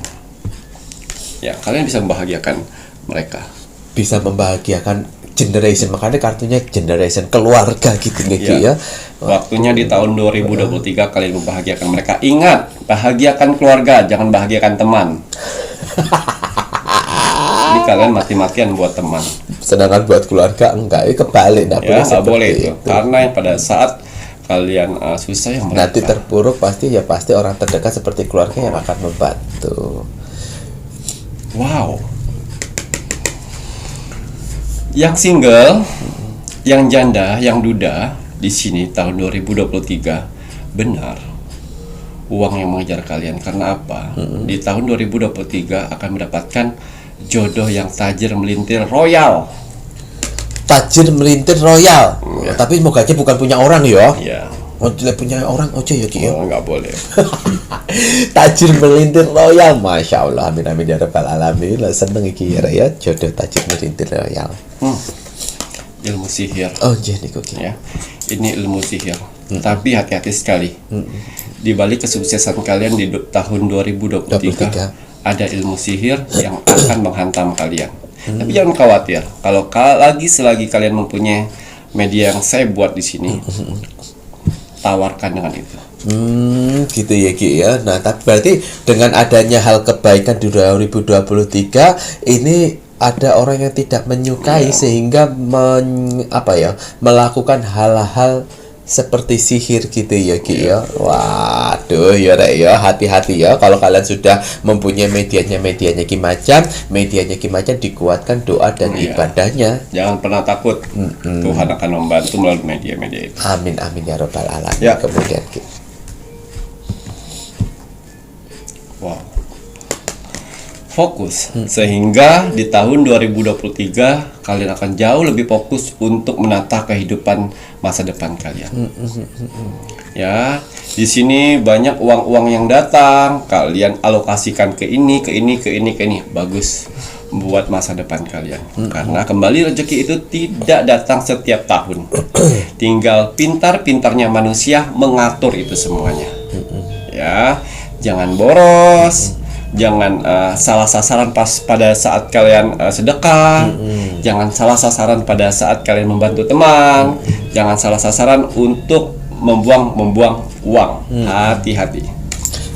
Ya, kalian bisa membahagiakan mereka. Bisa membahagiakan generation, makanya kartunya generation keluarga gitu nih Ki ya. Waktunya di tahun 2023 kalian membahagiakan mereka. Ingat, bahagiakan keluarga, jangan bahagiakan teman. Jadi kalian mati-matian buat teman. Sedangkan buat keluarga enggak, kebalik Ya, nggak boleh itu. Karena pada saat kalian susah yang nanti terpuruk pasti orang terdekat seperti keluarga yang akan membantu. Wow. Yang single, Yang janda, yang duda di sini tahun 2023 benar uang yang mengejar kalian. Karena apa? Di tahun 2023 akan mendapatkan jodoh yang tajir melintir royal. Tajir melintir royal. Tapi semoga aja bukan punya orang ya. Ya. Oh, punya orang aja ya Ki ya. Oh, nggak boleh. Tajir melintir royal, masya Allah, amin amin ya rabbal alamin. Lah seneng iki ya, jodoh tajir melintir royal. Ilmu sihir. Oh jadi Ki. Ya, ini ilmu sihir. Tapi hati-hati sekali. Di balik kesuksesan kalian di tahun 2023 ada ilmu sihir yang akan menghantam kalian. Tapi jangan khawatir. Kalau selagi kalian mempunyai media yang saya buat di sini, tawarkan dengan itu. Gitu ya Ki ya. Nah, tapi berarti dengan adanya hal kebaikan di 2023 ini ada orang yang tidak menyukai sehingga melakukan hal-hal seperti sihir gitu ya Ki ya. Waduh ya Rek ya, hati-hati ya kalau kalian sudah mempunyai medianya Ki Macan dikuatkan doa dan ibadahnya. Jangan pernah takut. Tuhan akan membantu melalui media-media itu. Amin amin ya rabbal alamin. Ya. Kemudian Ki. Wow. Fokus sehingga di tahun 2023 kalian akan jauh lebih fokus untuk menata kehidupan masa depan kalian. Ya, di sini banyak uang-uang yang datang, kalian alokasikan ke ini. Bagus buat masa depan kalian. Karena kembali rezeki itu tidak datang setiap tahun. Tinggal pintar-pintarnya manusia mengatur itu semuanya. Ya, jangan boros. Jangan salah sasaran pada saat kalian sedekah. Jangan salah sasaran pada saat kalian membantu teman. Jangan salah sasaran untuk membuang uang. Hati-hati.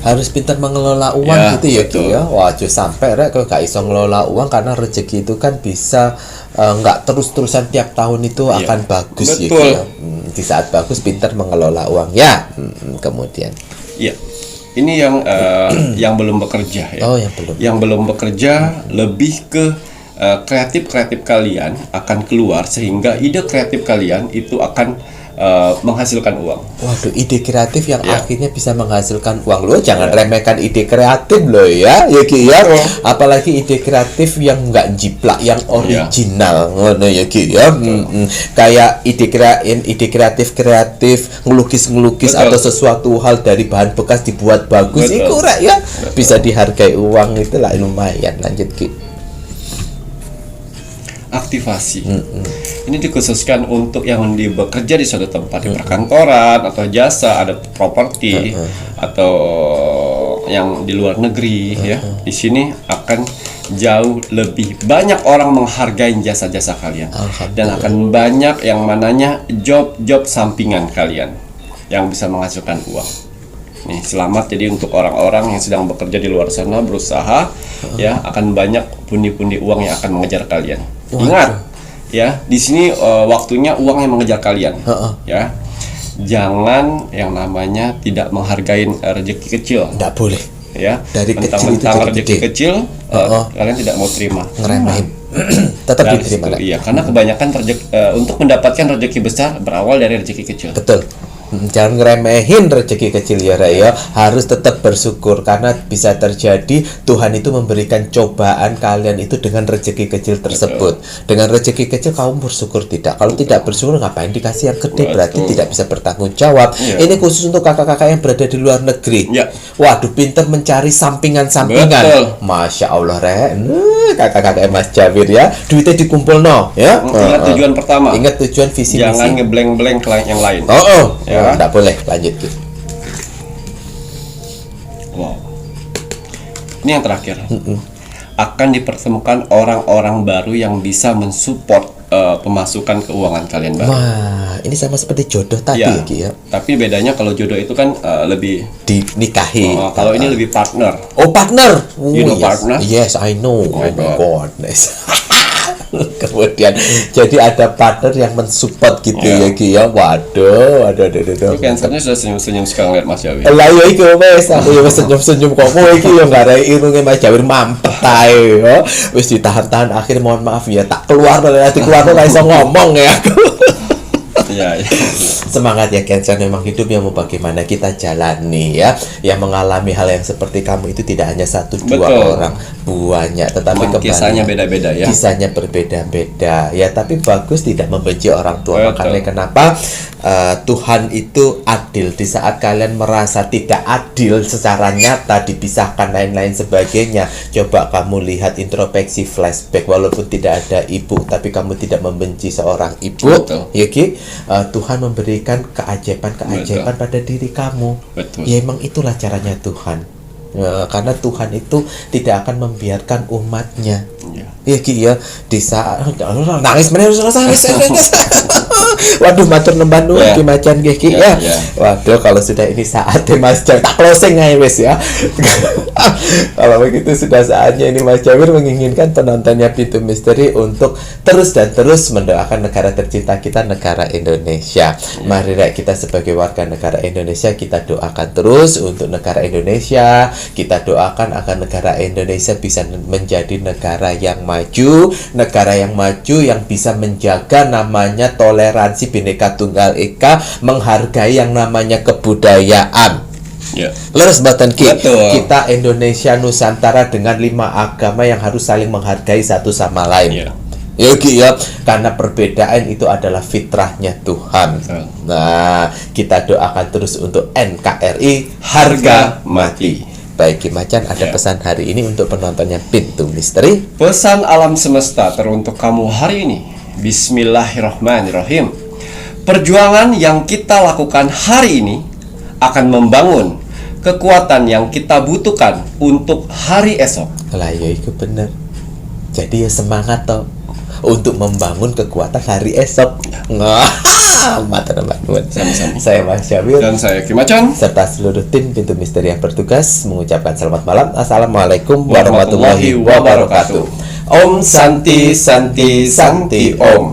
Harus pintar mengelola uang gitu ya Ki ya. Wah, sampai Rek kalau gak iso ngelola uang karena rezeki itu kan bisa nggak terus-terusan tiap tahun itu akan bagus ya Ki ya. Di saat bagus pintar mengelola uang ya. Kemudian. Iya. Ini yang belum bekerja ya. Oh, yang belum. Yang belum bekerja lebih ke kreatif kalian akan keluar sehingga ide kreatif kalian itu akan menghasilkan uang. Waduh, ide kreatif yang akhirnya bisa menghasilkan uang. Lo jangan remehkan ide kreatif lo ya Ki ya. Apalagi ide kreatif yang nggak jiplak, yang original. Ngono ya Ki ya. Kayak ide kreatif ngelukis atau sesuatu hal dari bahan bekas dibuat bagus. Iku Rek ya. Bisa dihargai uang, itu lah lumayan. Lanjut Ki. Aktivasi. Ini dikhususkan untuk yang bekerja di suatu tempat, di perkantoran atau jasa, ada properti atau yang di luar negeri ya. Di sini akan jauh lebih banyak orang menghargai jasa-jasa kalian dan akan banyak yang mananya job sampingan kalian yang bisa menghasilkan uang. Nih, selamat jadi untuk orang-orang yang sedang bekerja di luar sana berusaha ya, akan banyak pundi-pundi uang yang akan mengejar kalian. Ingat ya, di sini waktunya uang yang mengejar kalian. Ya. Jangan yang namanya tidak menghargai rezeki kecil. Tidak boleh. Ya. Dari mentang-mentang rezeki kecil kalian tidak mau terima. Ngeremehin. Tetap diterima. Iya, karena kebanyakan untuk mendapatkan rezeki besar berawal dari rezeki kecil. Betul. Jangan ngeremehin rezeki kecil ya Rek ya. Harus tetap bersyukur karena bisa terjadi Tuhan itu memberikan cobaan kalian itu dengan rezeki kecil tersebut. Dengan rezeki kecil kamu bersyukur tidak. Kalau tidak bersyukur ngapain dikasih yang gede? Berarti tidak bisa bertanggung jawab. Ini khusus untuk kakak-kakak yang berada di luar negeri. Waduh, pinter mencari sampingan-sampingan. Masya Allah Rek. Kakak-kakak Mas Jawir ya. Duitnya dikumpul ya. Ingat tujuan pertama. Ingat tujuan visi misi. Jangan ngeblank-blank ke yang lain. Ya. Tidak boleh, lanjut gitu. Wow. Ini yang terakhir. Akan dipertemukan orang-orang baru yang bisa mensupport pemasukan keuangan kalian baru. Wah, ini sama seperti jodoh tadi ya Ki ya. Tapi bedanya kalau jodoh itu kan lebih dinikahi. Kalau ini lebih partner. Oh, partner. You know partner? Yes, I know. Oh my God. Kemudian jadi ada partner yang mensupport gitu ya Ki ya. Waduh. Cancernya sudah senyum-senyum sekarang lihat Mas Jawir. Lah ya iki wes, aku ya senyum-senyum kok kowe iki yo gak arek irunge Mas Jawir mampet ae yo. Wis ditahan-tahan akhir mohon maaf ya tak keluar ora iso ngomong ya aku. Ya, ya. Semangat ya Cancer, memang hidup yang mau bagaimana kita jalani ya. Yang mengalami hal yang seperti kamu itu tidak hanya satu dua Betul. orang, banyak. Tetapi Memang kembali kisahnya beda-beda ya. Kisahnya berbeda-beda ya, tapi bagus tidak membenci orang tua. Betul. Makanya kenapa Tuhan itu adil. Di saat kalian merasa tidak adil secara nyata, dipisahkan lain-lain sebagainya, coba kamu lihat introspeksi, flashback. Walaupun tidak ada ibu, tapi kamu tidak membenci seorang ibu. Betul. Ya Ki, Tuhan memberikan keajaiban pada diri kamu. Betul. Ya emang itulah caranya Tuhan. Karena Tuhan itu tidak akan membiarkan umatnya. Ya. Iya Ki ya, di saat nangis meneh nangis. Waduh, matur nembah nuwun Ya. Ki Macan nggih Ki Ya, ya. ya. Waduh, kalau sudah ini saatnya Mas Jawir, tak closing aja wes ya. Kalau begitu sudah saatnya ini Mas Jawir menginginkan penontonnya Pintu Misteri untuk terus dan terus mendoakan negara tercinta kita, negara Indonesia. Mari Rek, kita sebagai warga negara Indonesia, kita doakan terus untuk negara Indonesia. Kita doakan agar negara Indonesia bisa menjadi negara yang maju, yang bisa menjaga namanya toleransi Bhinneka Tunggal Ika, menghargai yang namanya kebudayaan. Ya. Leres Baten Ki, Betul. kita Indonesia Nusantara dengan 5 agama yang harus saling menghargai satu sama lain. Ya. Ya Ki ya, karena perbedaan itu adalah fitrahnya Tuhan. Betul. Nah, kita doakan terus untuk NKRI harga mati. Baik Ki Macan, ada Ya. pesan hari ini untuk penontonnya Pintu Misteri. Pesan alam semesta teruntuk kamu hari ini. Bismillahirrahmanirrahim. Perjuangan yang kita lakukan hari ini akan membangun kekuatan yang kita butuhkan untuk hari esok. Lah ya itu bener. Jadi ya semangat toh untuk membangun kekuatan hari esok. Mata nuwun. Sama-sama. Saya Mas Jawir Dan saya Kimacan. serta seluruh tim Pintu Misteri yang bertugas mengucapkan selamat malam. Assalamualaikum warahmatullahi wabarakatuh. Om Santi Santi Santi Om.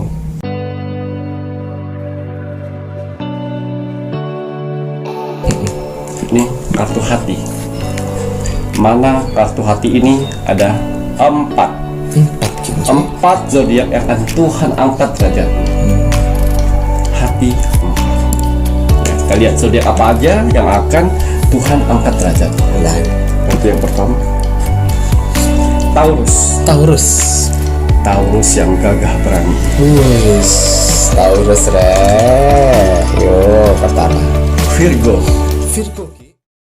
Ini kartu hati. Mana kartu hati ini ada 4 zodiak yang akan Tuhan angkat derajat. Hati. Ya, kita lihat zodiak apa aja yang akan Tuhan angkat derajat. Lah, Kartu yang pertama, Taurus. Taurus. Taurus yang gagah berani. Taurus re. Yo, pertama. Virgo. Virgo.